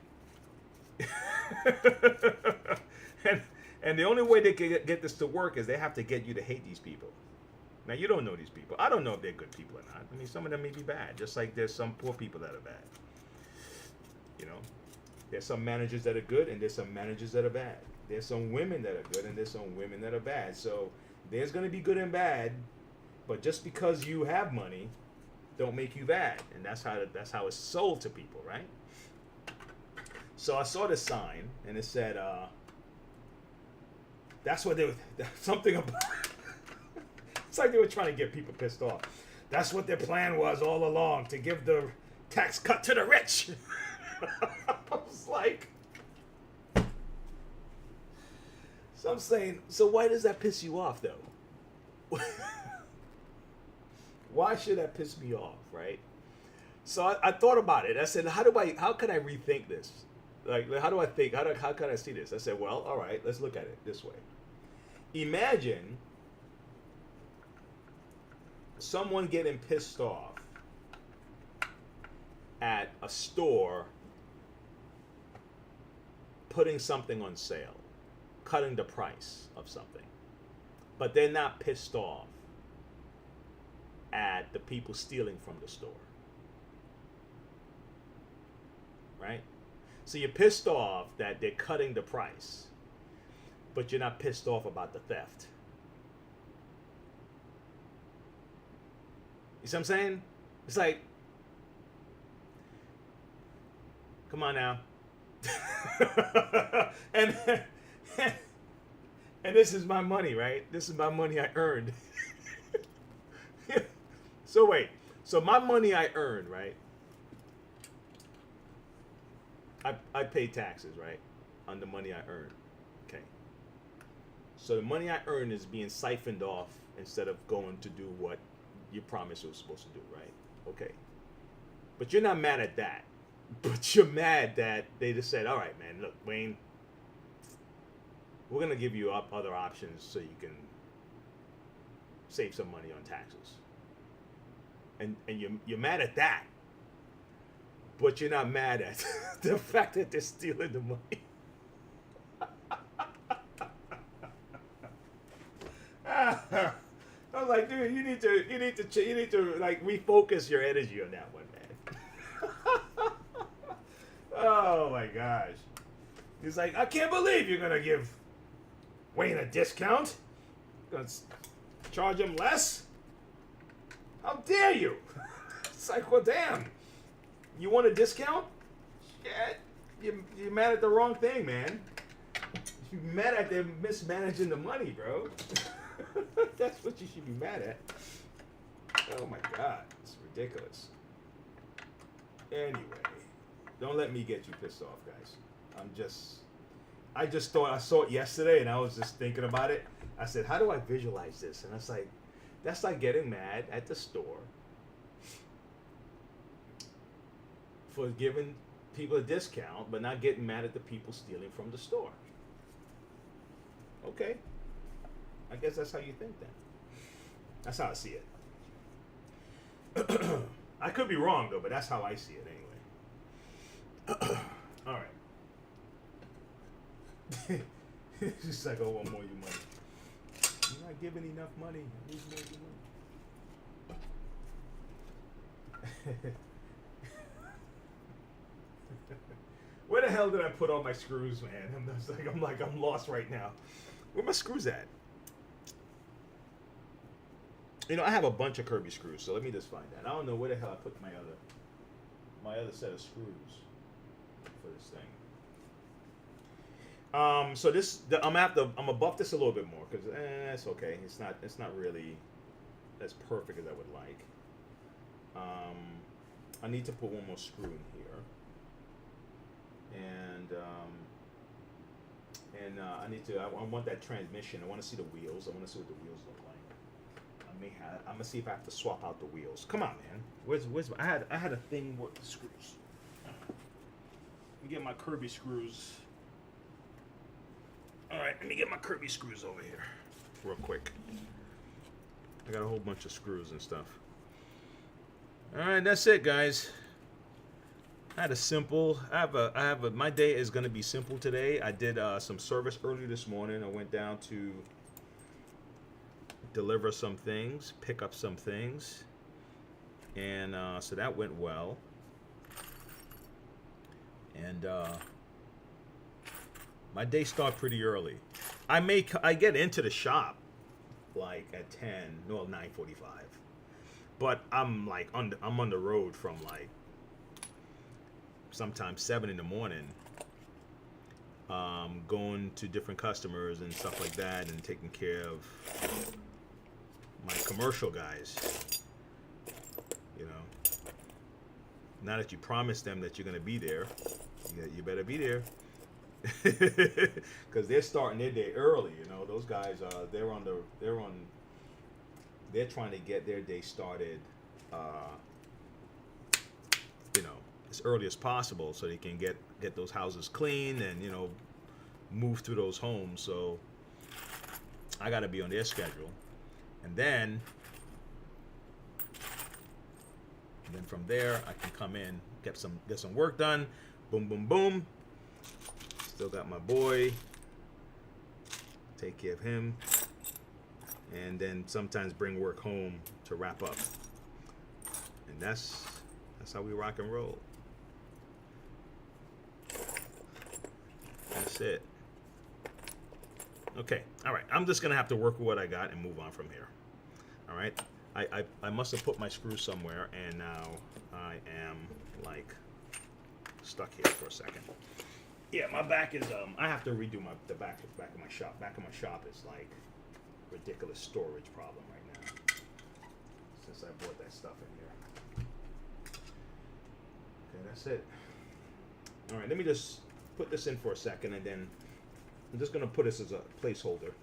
and the only way they can get this to work is they have to get you to hate these people. Now, you don't know these people. I don't know if they're good people or not. I mean, some of them may be bad, just like there's some poor people that are bad. There's some managers that are good, and there's some managers that are bad. There's some women that are good, and there's some women that are bad. So there's going to be good and bad, but just because you have money, don't make you bad. And that's how it's sold to people, right? So I saw this sign, and it said, that's what they were, something about, it's like they were trying to get people pissed off. That's what their plan was all along, to give the tax cut to the rich. I was like, so I'm saying, so why does that piss you off, though? Why should that piss me off, right? So I thought about it. I said, how can I rethink this? Like, how do I think? How can I see this? I said, well, all right, let's look at it this way. imagine someone getting pissed off at a store putting something on sale, cutting the price of something, but they're not pissed off at the people stealing from the store. Right? So you're pissed off that they're cutting the price, but you're not pissed off about the theft. You see what I'm saying? It's like, come on now. and this is my money, right? This is my money I earned. So wait, so my money I earned, right? I pay taxes, right, on the money I earn. Okay. So the money I earn is being siphoned off instead of going to do what you promised it was supposed to do, right? Okay. But you're not mad at that. But you're mad that they just said, all right, man, look, Wayne, we're going to give you other options so you can save some money on taxes. And you're mad at that. But you're not mad at the fact that they're stealing the money. I was like, dude, you need to like refocus your energy on that one, man. Oh my gosh. He's like, I can't believe you're gonna give Wayne a discount. Gonna charge him less? How dare you? It's like, well, damn. You want a discount? Shit. You're mad at the wrong thing, man. You're mad at them mismanaging the money, bro. That's what you should be mad at. Oh my God. It's ridiculous. Anyway. Don't let me get you pissed off, guys. I just thought, I saw it yesterday and I was just thinking about it. I said, how do I visualize this? And I was like, that's like getting mad at the store for giving people a discount, but not getting mad at the people stealing from the store. Okay. I guess that's how you think then. That's how I see it. I could be wrong though, but that's how I see it anyway. All right. It's just like, oh, I want more of your money. You're not giving enough money. I need more of your money. Where the hell did I put all my screws, man? I'm lost right now. Where my screws at? You know, I have a bunch of Kirby screws, so let me just find that. I don't know where the hell I put my other set of screws for this thing. So I'm gonna buff this a little bit more because it's okay. It's not really as perfect as I would like. I need to put one more screw in here, and I want that transmission. I want to see the wheels. I want to see what the wheels look like. I'm gonna see if I have to swap out the wheels. Come on, man. Where's I had a thing with the screws. Let me get my Kirby screws. All right, let me get my Kirby screws over here real quick. I got a whole bunch of screws and stuff. All right, that's it, guys. I have a. My day is gonna be simple today. I did some service early this morning. I went down to deliver some things, pick up some things, and so that went well. And my day started pretty early. I get into the shop like at 9:45, but I'm on the road from like sometimes 7 in the morning, going to different customers and stuff like that, and taking care of my commercial guys. You know, now that you promised them that you're gonna be there, you better be there, because they're starting their day early. You know, those guys they're trying to get their day started, you know, as early as possible so they can get those houses clean and, you know, move through those homes. So I got to be on their schedule. And then from there, I can come in, get some work done. Boom, boom, boom. Still got my boy. Take care of him. And then sometimes bring work home to wrap up. And that's how we rock and roll. That's it. Okay, all right. I'm just gonna have to work with what I got and move on from here. All right. I must have put my screw somewhere, and now I am like stuck here for a second. Yeah, my back is I have to redo the back of my shop. Back of my shop is like ridiculous storage problem right now since I brought that stuff in here. Okay, that's it. All right, let me just put this in for a second, and then I'm just gonna put this as a placeholder.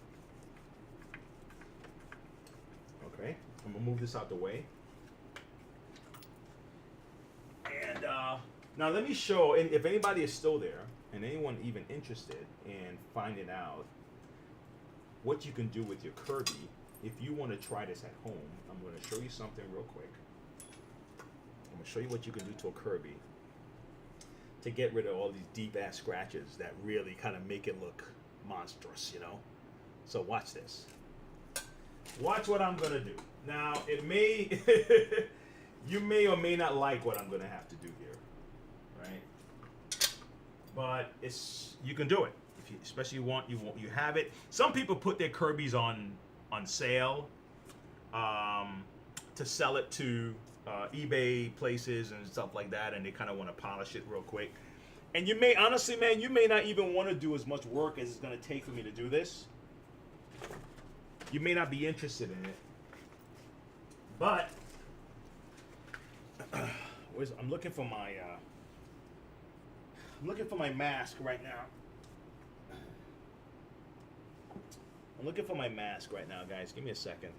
Okay, I'm gonna move this out the way. And now let me show, and if anybody is still there, and anyone even interested in finding out what you can do with your Kirby, if you want to try this at home, I'm going to show you something real quick. I'm going to show you what you can do to a Kirby to get rid of all these deep ass scratches that really kind of make it look monstrous, you know? So watch this. Watch what I'm going to do. Now, it may, you may or may not like what I'm going to have to do here, right? But you can do it. If you, especially you have it. Some people put their Kirby's on sale to sell it to eBay places and stuff like that, and they kind of want to polish it real quick. And you may, honestly, man, you may not even want to do as much work as it's going to take for me to do this. You may not be interested in it. But I'm looking for my mask right now. I'm looking for my mask right now, guys. Give me a second.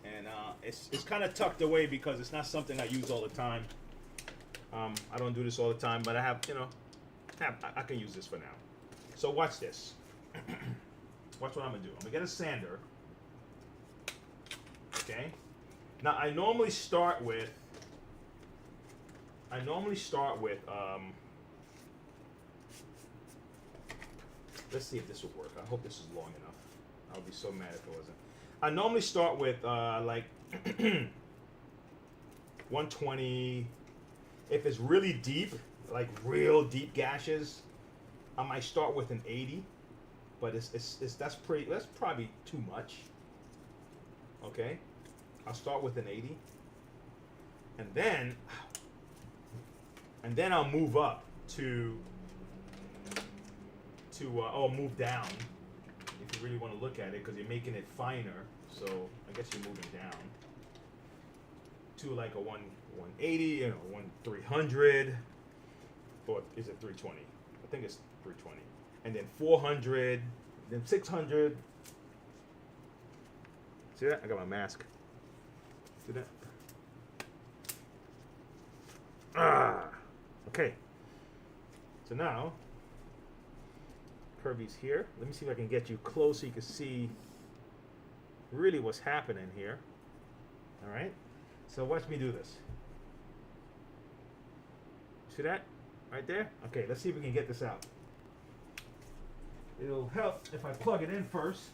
And it's kind of tucked away because it's not something I use all the time. I don't do this all the time, but I have, I can use this for now. So watch this. Watch what I'm gonna do. I'm gonna get a sander. Okay. Now I normally start with. Let's see if this will work. I hope this is long enough. I would be so mad if it wasn't. I normally start with like 120. If it's really deep, like real deep gashes, I might start with an 80. But that's probably too much. Okay, I'll start with an 80, and then I'll move up to move down if you really want to look at it, because you're making it finer. So I guess you're moving down to like a 180, 300, or is it 320? I think it's 320, and then 400, then 600. See that? I got my mask. See that? Okay. So now, Kirby's here. Let me see if I can get you close so you can see really what's happening here. All right. So watch me do this. See that? Right there? Okay, let's see if we can get this out. It'll help if I plug it in first.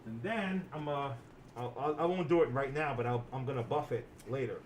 And then I won't do it right now, but I'm gonna buff it later.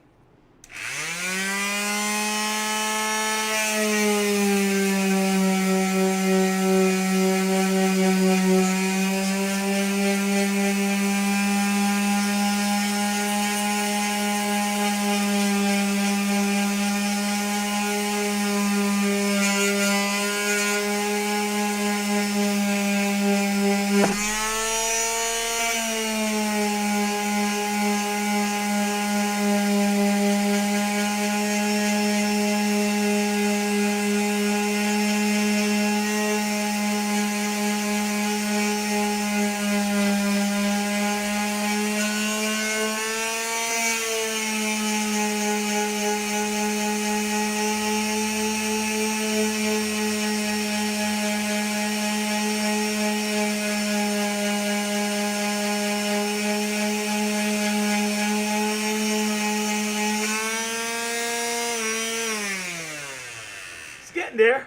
getting there.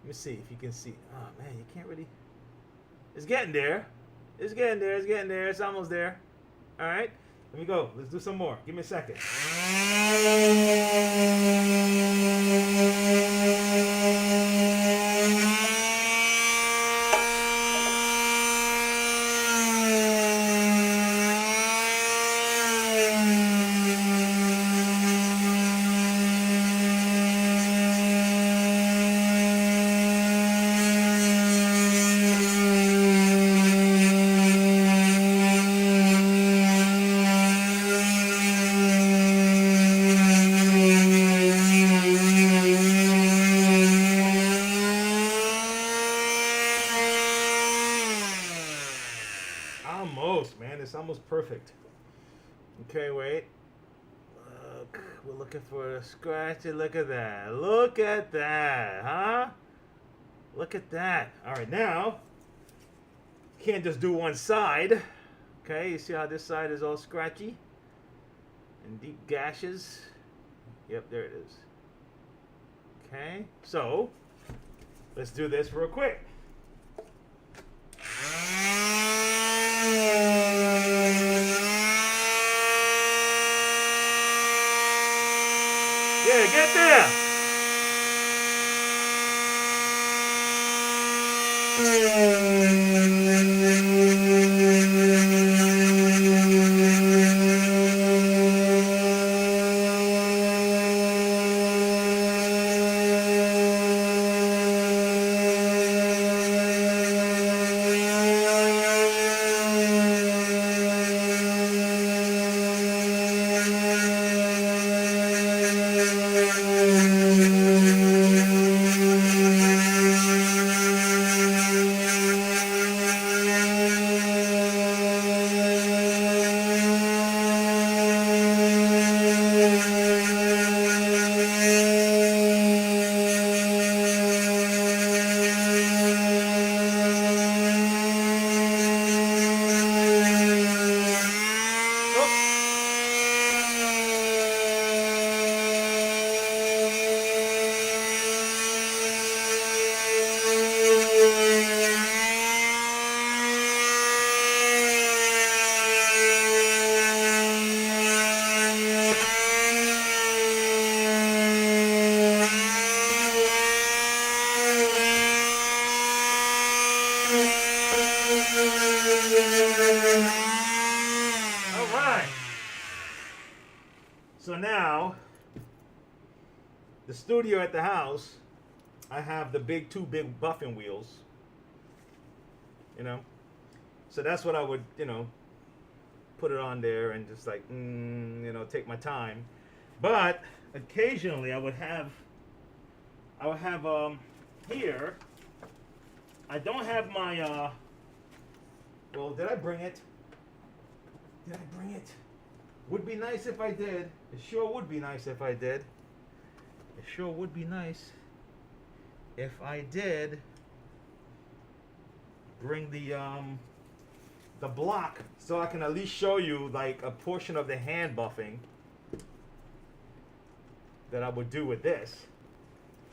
Let me see if you can see. Oh man, you can't really. It's getting there. It's getting there. It's getting there. It's almost there. All right. Let me go. Let's do some more. Give me a second. Almost, man. It's almost perfect. Okay, wait. Look, we're looking for a scratchy. Look at that. Look at that, huh? Look at that. All right, now, can't just do one side. Okay, you see how this side is all scratchy? And deep gashes. Yep, there it is. Okay, so, let's do this real quick. Yeah, get there. So now, the studio at the house, I have the two big buffing wheels, you know. So that's what I would, you know, put it on there and just like, you know, take my time. But occasionally I would have here, I don't have my, well, did I bring it? Did I bring it? Would be nice if I did. It sure would be nice if I did. It sure would be nice if I did bring the block so I can at least show you like a portion of the hand buffing that I would do with this.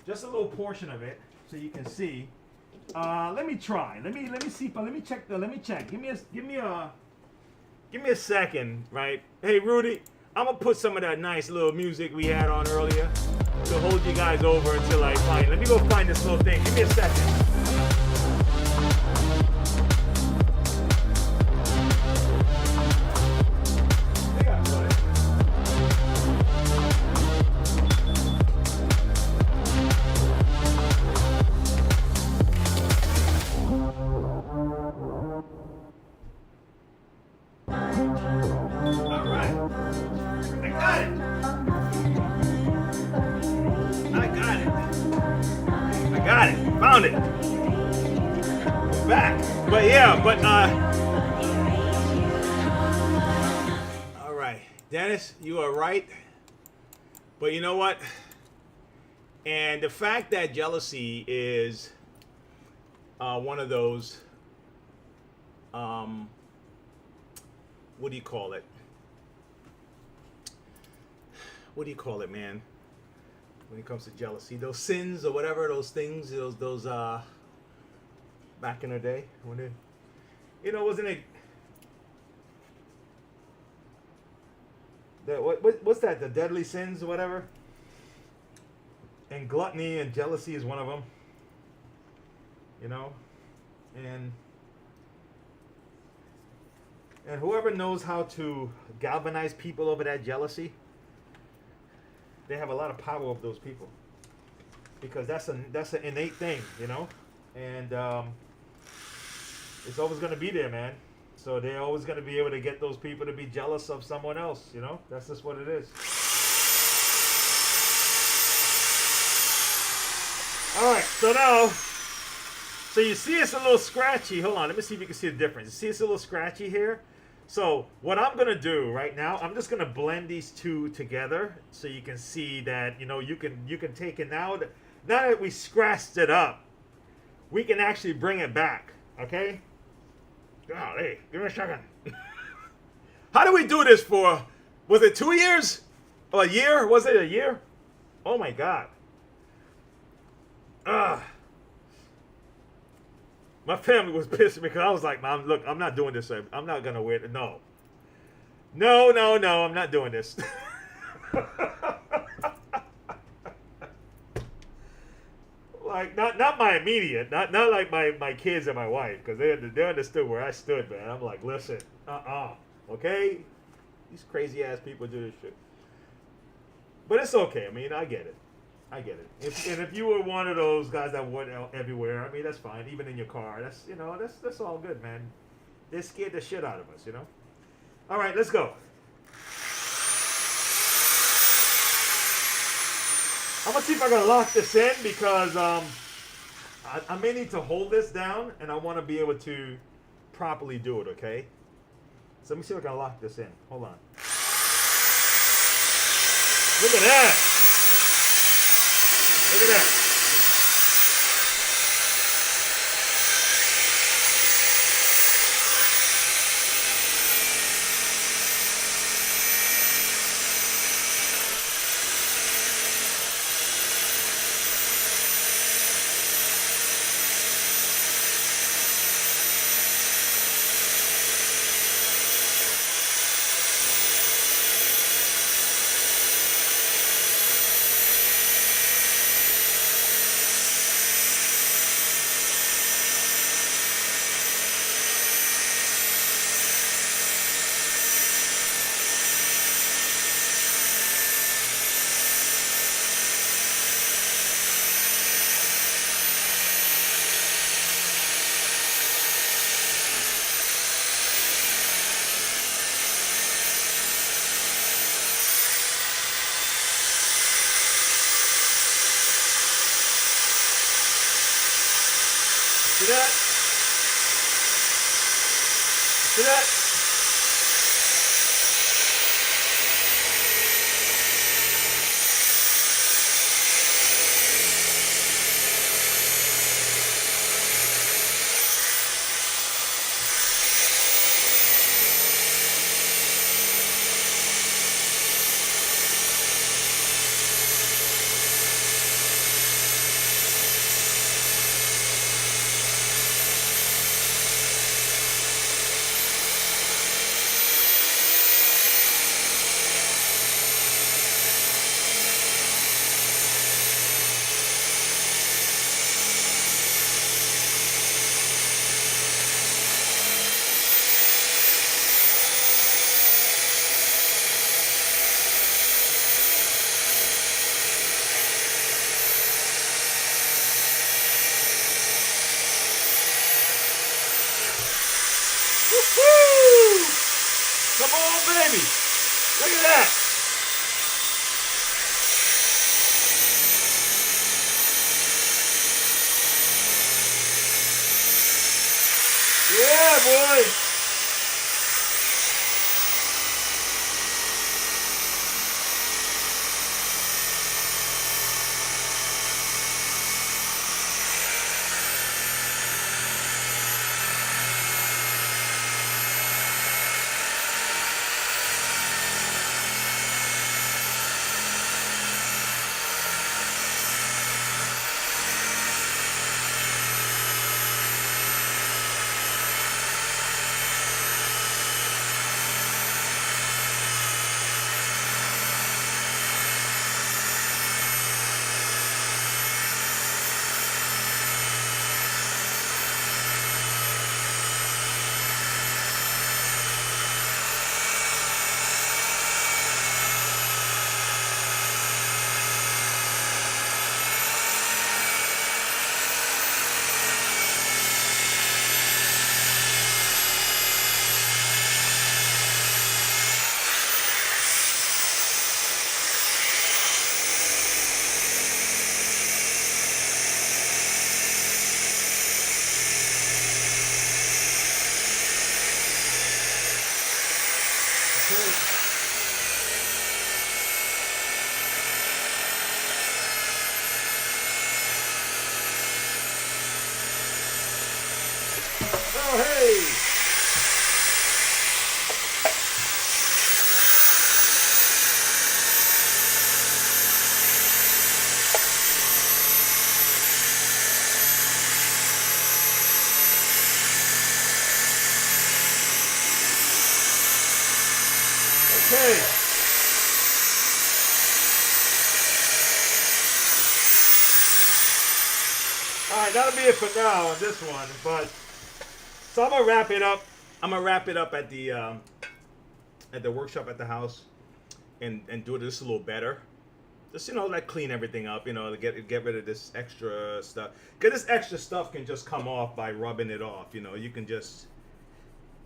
Just a little portion of it so you can see. Let me try. Let me see. Let me check. Give me a second, right? Hey, Rudy, I'm gonna put some of that nice little music we had on earlier to hold you guys over until I find. Let me go find this little thing. Give me a second. Found it. Back. But yeah, all right. Dennis, you are right. But you know what? And the fact that jealousy is one of those, what do you call it? What do you call it, man? when it comes to jealousy. Those sins or whatever, those things, those back in the day when it, wasn't it? What's that? The deadly sins or whatever. And gluttony and jealousy is one of them. And whoever knows how to galvanize people over that jealousy, they have a lot of power over those people, because that's an innate thing, and it's always going to be there, man. So they're always going to be able to get those people to be jealous of someone else. That's just what it is. All right, so now, so you see it's a little scratchy. Hold on, let me see if you can see the difference. You see it's a little scratchy here. So what I'm gonna do right now, I'm just gonna blend these two together so you can see that you can take it now that we scratched it up, we can actually bring it back. Okay. Oh, hey, give me a second. How do we do this for? Was it 2 years? Or a year? Was it a year? Oh my God. My family was pissed because I was like, Mom, look, I'm not doing this. I'm not going to wear it. No, I'm not doing this. Like, not my immediate, not like my kids and my wife, because they understood where I stood, man. I'm like, listen, okay? These crazy ass people do this shit. But it's okay. I mean, I get it. If you were one of those guys that went out everywhere, I mean, that's fine. Even in your car, that's all good, man. They scared the shit out of us, All right, let's go. I'm gonna see if I can lock this in, because I may need to hold this down, and I want to be able to properly do it. Okay. So let me see if I can lock this in. Hold on. Look at that. Look at that. See that? See that? Woo! Come on, baby. Look at that. Yeah, boy. All right, that'll be it for now on this one. But so I'm gonna wrap it up. I'm gonna wrap it up at the workshop at the house, and do this a little better. Just like clean everything up. To get rid of this extra stuff. Cause this extra stuff can just come off by rubbing it off. You can just,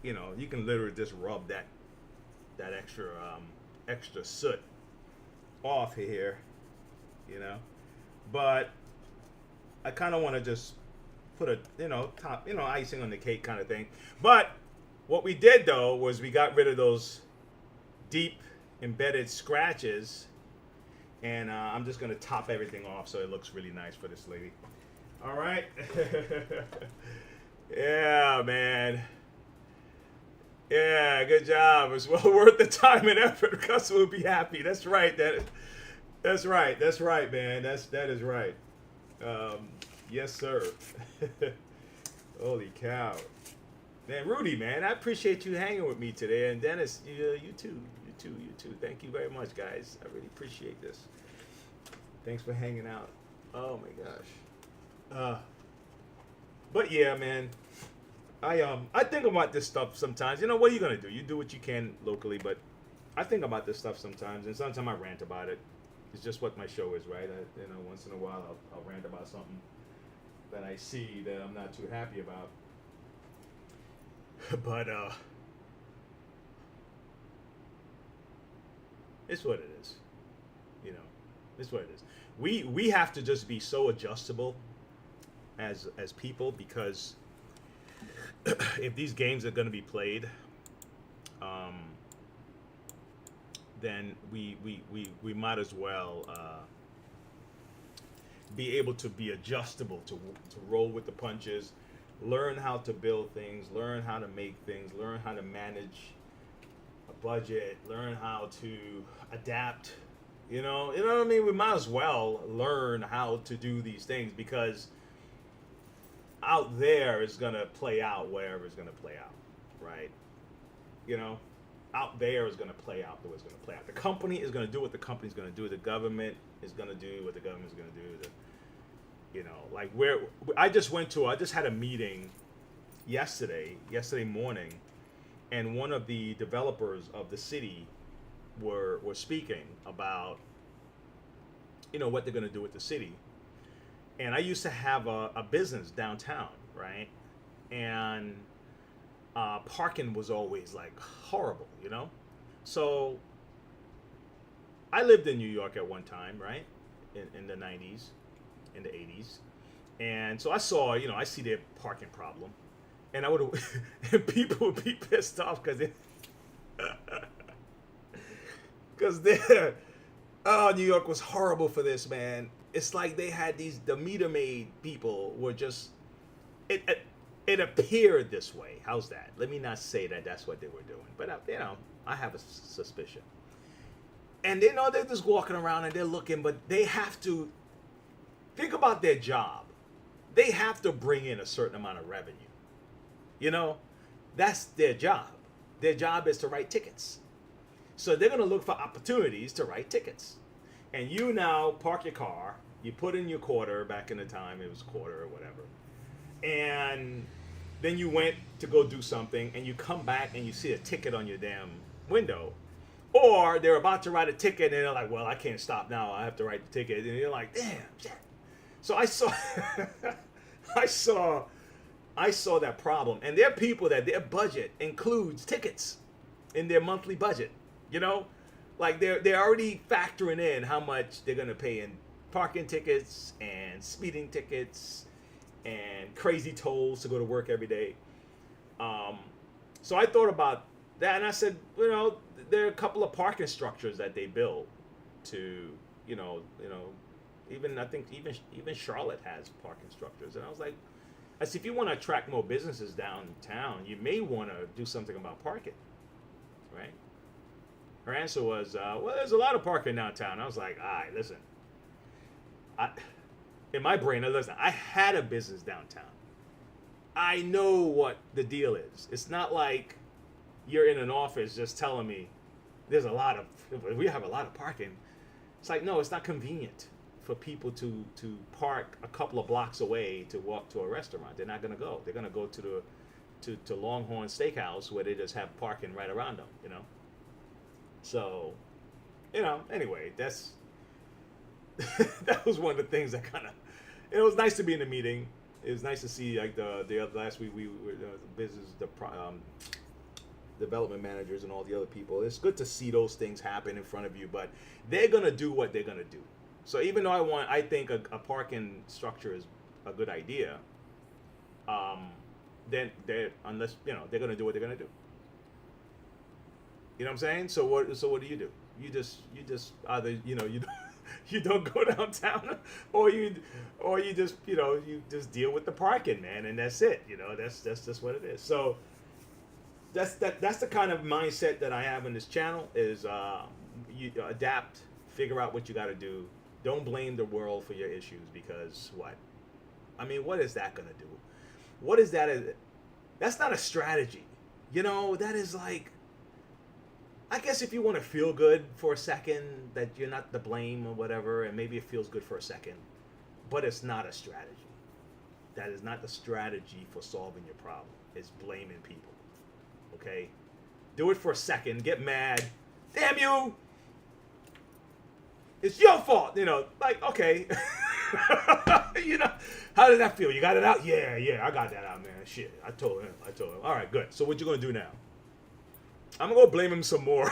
you can literally just rub that extra soot off here. But I kind of want to just put a top icing on the cake kind of thing. But what we did though was we got rid of those deep embedded scratches, and I'm just gonna top everything off so it looks really nice for this lady. All right. Yeah, man. Yeah, good job. It's well worth the time and effort. The customer will be happy. That's right. That's right. That's right, man. That is right. Yes, sir. Holy cow. Man, Rudy, man, I appreciate you hanging with me today. And Dennis, you too. Thank you very much, guys. I really appreciate this. Thanks for hanging out. Oh my gosh. But yeah, man. I think about this stuff sometimes. What are you gonna do? You do what you can locally, but I think about this stuff sometimes, and sometimes I rant about it. It's just what my show is, right? Once in a while I'll rant about something that I see that I'm not too happy about. But it's what it is. It's what it is. We have to just be so adjustable as people, because if these games are going to be played, then we might as well be able to be adjustable, to roll with the punches, learn how to build things, learn how to make things, learn how to manage a budget, learn how to adapt. You know what I mean? We might as well learn how to do these things, because out there is going to play out wherever it's going to play out, right? Out there is going to play out the way it's going to play out. The company is going to do what the company's going to do. The government is going to do what the government's going to do. I just had a meeting yesterday morning, and one of the developers of the city were speaking about, what they're going to do with the city. And I used to have a business downtown, right? And parking was always like horrible, So I lived in New York at one time, right? In the 90s, in the 80s. And so I saw, I see their parking problem. And and people would be pissed off because New York was horrible for this, man. It's like they had the meter maid people were just, it appeared this way. How's that? Let me not say that that's what they were doing, but I have a suspicion. And they're just walking around and they're looking, but they have to think about their job. They have to bring in a certain amount of revenue. That's their job. Their job is to write tickets. So they're going to look for opportunities to write tickets. And you now park your car, you put in your quarter. Back in the time, it was quarter or whatever. And then you went to go do something, and you come back and you see a ticket on your damn window. Or they're about to write a ticket, and they're like, well, I can't stop now. I have to write the ticket. And you're like, damn, shit. So I saw I saw that problem. And there are people that their budget includes tickets in their monthly budget. Like they're already factoring in how much they're going to pay in parking tickets and speeding tickets and crazy tolls to go to work every day. So I thought about that, and I said, there are a couple of parking structures that they build to, even I think even Charlotte has parking structures. And I was like, I said, if you want to attract more businesses downtown, you may want to do something about parking, right? Her answer was, well, there's a lot of parking downtown. I was like, all right, listen. In my brain, I had a business downtown. I know what the deal is. It's not like you're in an office just telling me we have a lot of parking. It's like, no, it's not convenient for people to park a couple of blocks away to walk to a restaurant. They're not going to go. They're going to go to Longhorn Steakhouse where they just have parking right around them, you know. So, you know, anyway, that's that was one of the things that kind of, it was nice to be in the meeting. It was nice to see, like, the other last week we were development managers and all the other people. It's good to see those things happen in front of you, but they're gonna do what they're gonna do. So even though I think a parking structure is a good idea, then unless, you know, they're gonna do what they're gonna do. You know what I'm saying? So what do? You just either, you know, you don't go downtown, or you just, you know, you just deal with the parking, man, and that's it. You know, that's just what it is. So that's the kind of mindset that I have in this channel is you adapt, figure out what you got to do. Don't blame the world for your issues, because what? I mean, what is that going to do? What is that? That's not a strategy. You know, that is like, I guess if you want to feel good for a second that you're not to blame or whatever, and maybe it feels good for a second, but it's not a strategy. That is not the strategy for solving your problem. It's blaming people. Okay? Do it for a second, get mad. Damn you! It's your fault, you know, like, okay. You know, how did that feel? You got it out? Yeah, I got that out, man. Shit, I told him. All right, good. So what you gonna do now? I'm gonna go blame him some more.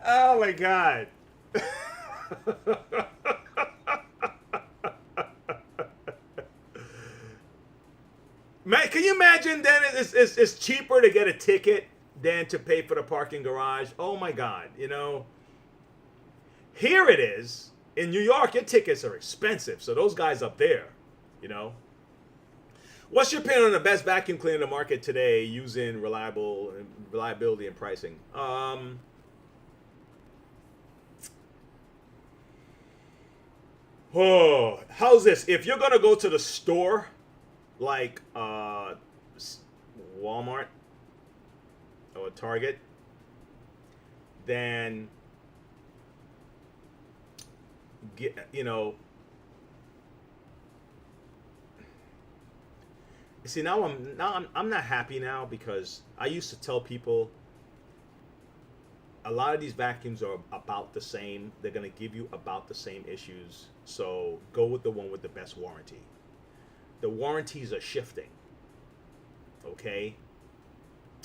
Oh my God. Man, can you imagine then it's cheaper to get a ticket than to pay for the parking garage? Oh my God, you know. Here it is. In New York, your tickets are expensive. So those guys up there, you know. What's your opinion on the best vacuum cleaner in the market today using reliability and pricing? Oh, how's this? If you're gonna go to the store, like Walmart or Target, then you know. See, now I'm not happy now, because I used to tell people a lot of these vacuums are about the same. They're going to give you about the same issues. So go with the one with the best warranty. The warranties are shifting. Okay?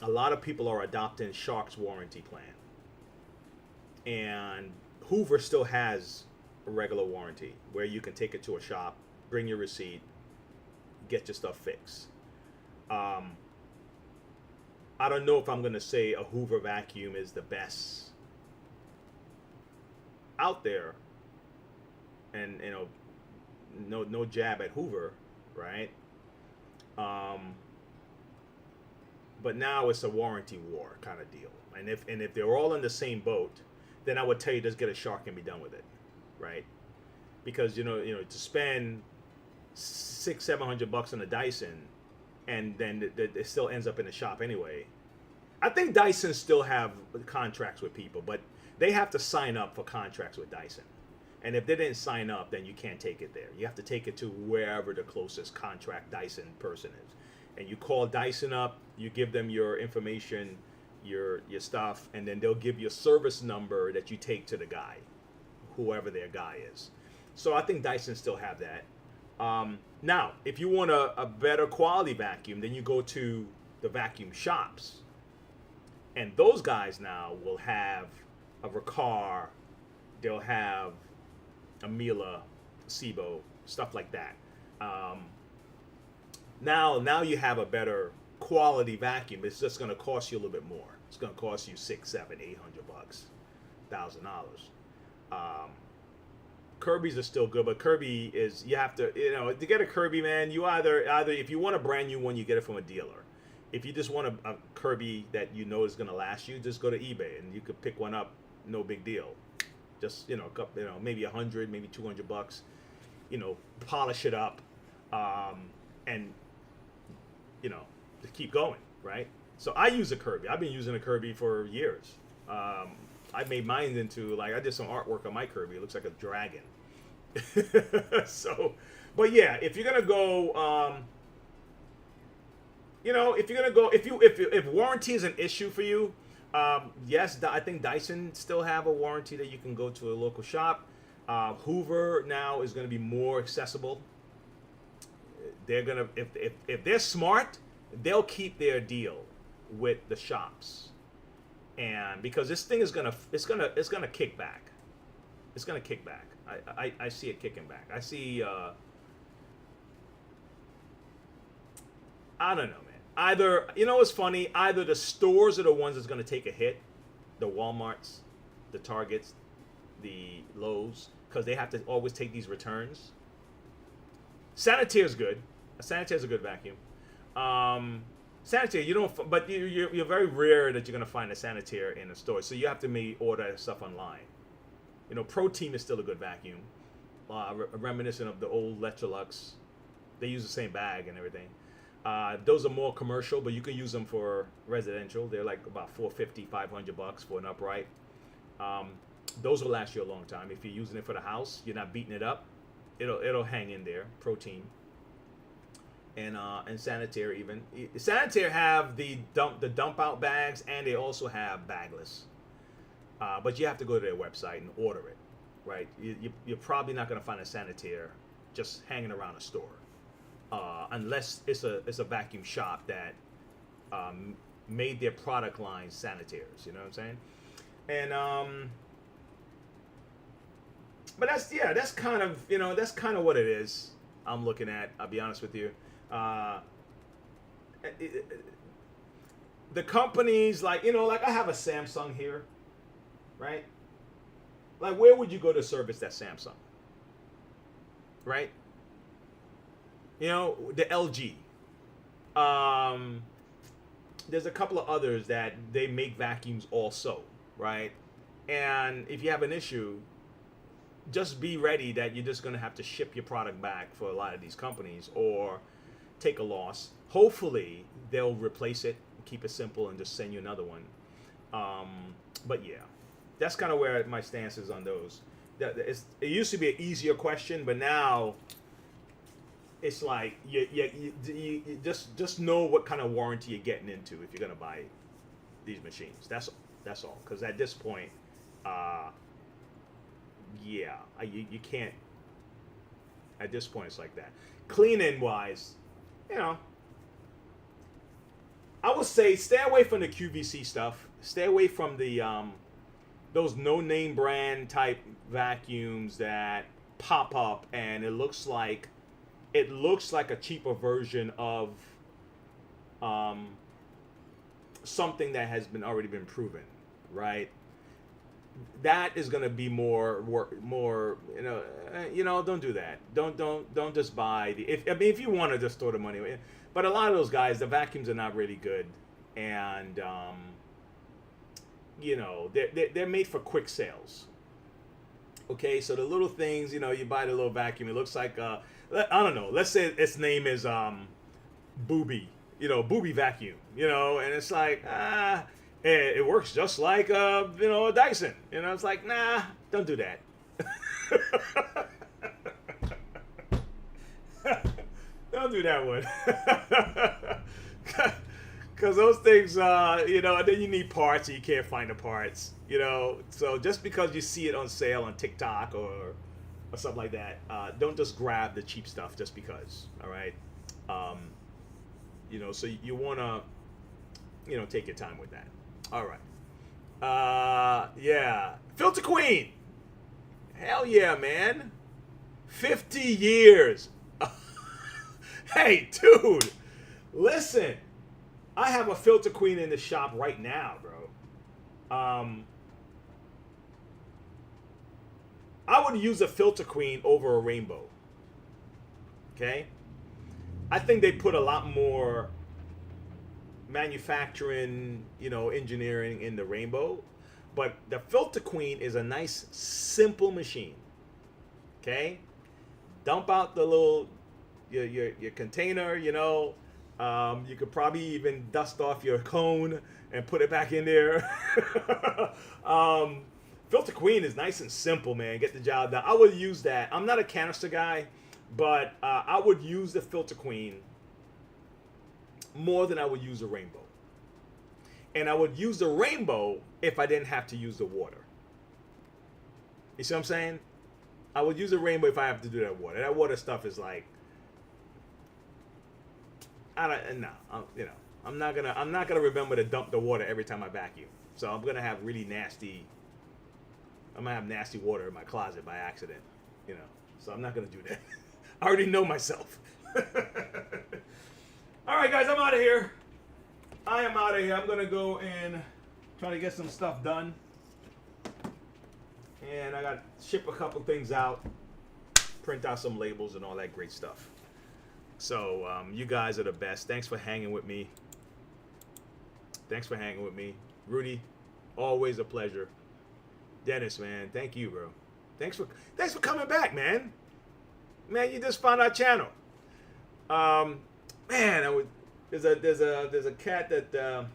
A lot of people are adopting Shark's warranty plan. And Hoover still has a regular warranty where you can take it to a shop, bring your receipt, get your stuff fixed. I don't know if I'm gonna say a Hoover vacuum is the best out there, and you know, no jab at Hoover, right? But now it's a warranty war kind of deal, and if they're all in the same boat, then I would tell you just get a Shark and be done with it, right? Because you know to spend $600-700 on a Dyson, and then it still ends up in the shop anyway. I think Dyson still have contracts with people, but they have to sign up for contracts with Dyson. And if they didn't sign up, then you can't take it there. You have to take it to wherever the closest contract Dyson person is. And you call Dyson up, you give them your information, your stuff, and then they'll give you a service number that you take to the guy, whoever their guy is. So I think Dyson still have that. Now, if you want a better quality vacuum, then you go to the vacuum shops. And those guys now will have a Riccar, they'll have a Miele, Sebo, stuff like that. Now you have a better quality vacuum. It's just going to cost you a little bit more. It's going to cost you $600, $700, $800, $1,000. Kirby's are still good, but Kirby is, you have to, to get a Kirby, man, you either if you want a brand new one, you get it from a dealer. If you just want a Kirby that you know is going to last you, just go to eBay and you could pick one up, no big deal. Just, maybe $100, maybe $200, polish it up, and, to keep going, right? So I use a Kirby. I've been using a Kirby for years, I made mine into like I did some artwork on my Kirby. It looks like a dragon. So, but yeah, if you're gonna go, if you're gonna go, if warranty is an issue for you, yes, I think Dyson still have a warranty that you can go to a local shop. Hoover now is gonna be more accessible. They're gonna if they're smart, they'll keep their deal with the shops, and because this thing is gonna kick back. It's gonna kick back. I see it kicking back. I see. I don't know, man. Either what's funny. Either the stores are the ones that's gonna take a hit, the WalMarts, the Targets, the Lowe's, because they have to always take these returns. Sanitaire's good. Sanitaire's a good vacuum. Sanitaire, you don't, but you're very rare that you're gonna find a Sanitaire in a store. So you have to maybe order stuff online. Pro Team is still a good vacuum, reminiscent of the old Electrolux. They use the same bag and everything. Those are more commercial, but you can use them for residential. They're like about $450, $500 for an upright. Those will last you a long time. If you're using it for the house, you're not beating it up. It'll hang in there. Pro Team. And Sanitaire even. Sanitaire have the dump out bags, and they also have bagless. But you have to go to their website and order it, right? You're probably not going to find a Sanitaire just hanging around a store, unless it's a vacuum shop that made their product line Sanitaires. You know what I'm saying? And but that's kind of what it is. I'm looking at. I'll be honest with you. The companies like I have a Samsung here, right? Like, where would you go to service that Samsung? Right? The LG. There's a couple of others that they make vacuums also, right? And if you have an issue, just be ready that you're just going to have to ship your product back for a lot of these companies or take a loss. Hopefully, they'll replace it, keep it simple, and just send you another one. But yeah, that's kind of where my stance is on those. It used to be an easier question, but now it's like you just know what kind of warranty you're getting into if you're going to buy these machines. That's all. Because at this point, you can't. At this point, it's like that. Cleaning wise, I would say stay away from the QVC stuff. Stay away from the those no-name brand type vacuums that pop up and it looks like a cheaper version of something that has already been proven, right? That is going to be more don't do that. Don't just buy if you want to just throw the money away. But a lot of those guys, the vacuums are not really good, and they're made for quick sales. Okay, so the little things, you buy the little vacuum. It looks like I don't know. Let's say its name is Booby, Booby vacuum, and it's like it works just like a Dyson. It's like, nah, don't do that. Don't do that one. Because those things, and then you need parts and you can't find the parts, So just because you see it on sale on TikTok or something like that, don't just grab the cheap stuff just because, all right? So you want to, take your time with that. All right. Yeah. Filter Queen. Hell yeah, man. 50 years. Hey, dude. Listen. I have a Filter Queen in the shop right now, bro. I would use a Filter Queen over a Rainbow. Okay? I think they put a lot more manufacturing, engineering in the Rainbow, but the Filter Queen is a nice, simple machine. Okay, dump out the little your container, You could probably even dust off your cone and put it back in there. Filter Queen is nice and simple, man. Get the job done. I would use that. I'm not a canister guy, but I would use the Filter Queen more than I would use a rainbow. And I would use the rainbow if I didn't have to use the water. You see what I'm saying? I would use a rainbow if I have to do that water. That water stuff is like, I'm not gonna remember to dump the water every time I vacuum. So I'm gonna have nasty water in my closet by accident, So I'm not gonna do that. I already know myself. All right, guys, I'm out of here. I am out of here. I'm gonna go and try to get some stuff done. And I got to ship a couple things out, print out some labels and all that great stuff. So you guys are the best. Thanks for hanging with me. Rudy, always a pleasure. Dennis, man, thank you, bro. Thanks for coming back, man. Man, you just found our channel. Man, there's a cat that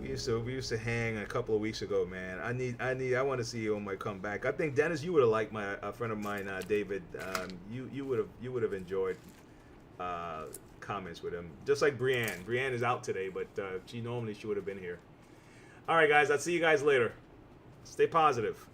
we used to hang a couple of weeks ago, man. I want to see him come back. I think Dennis, you would have liked a friend of mine, David. You would have enjoyed comments with him. Just like Brienne. Brienne is out today, but she would have been here. All right, guys. I'll see you guys later. Stay positive.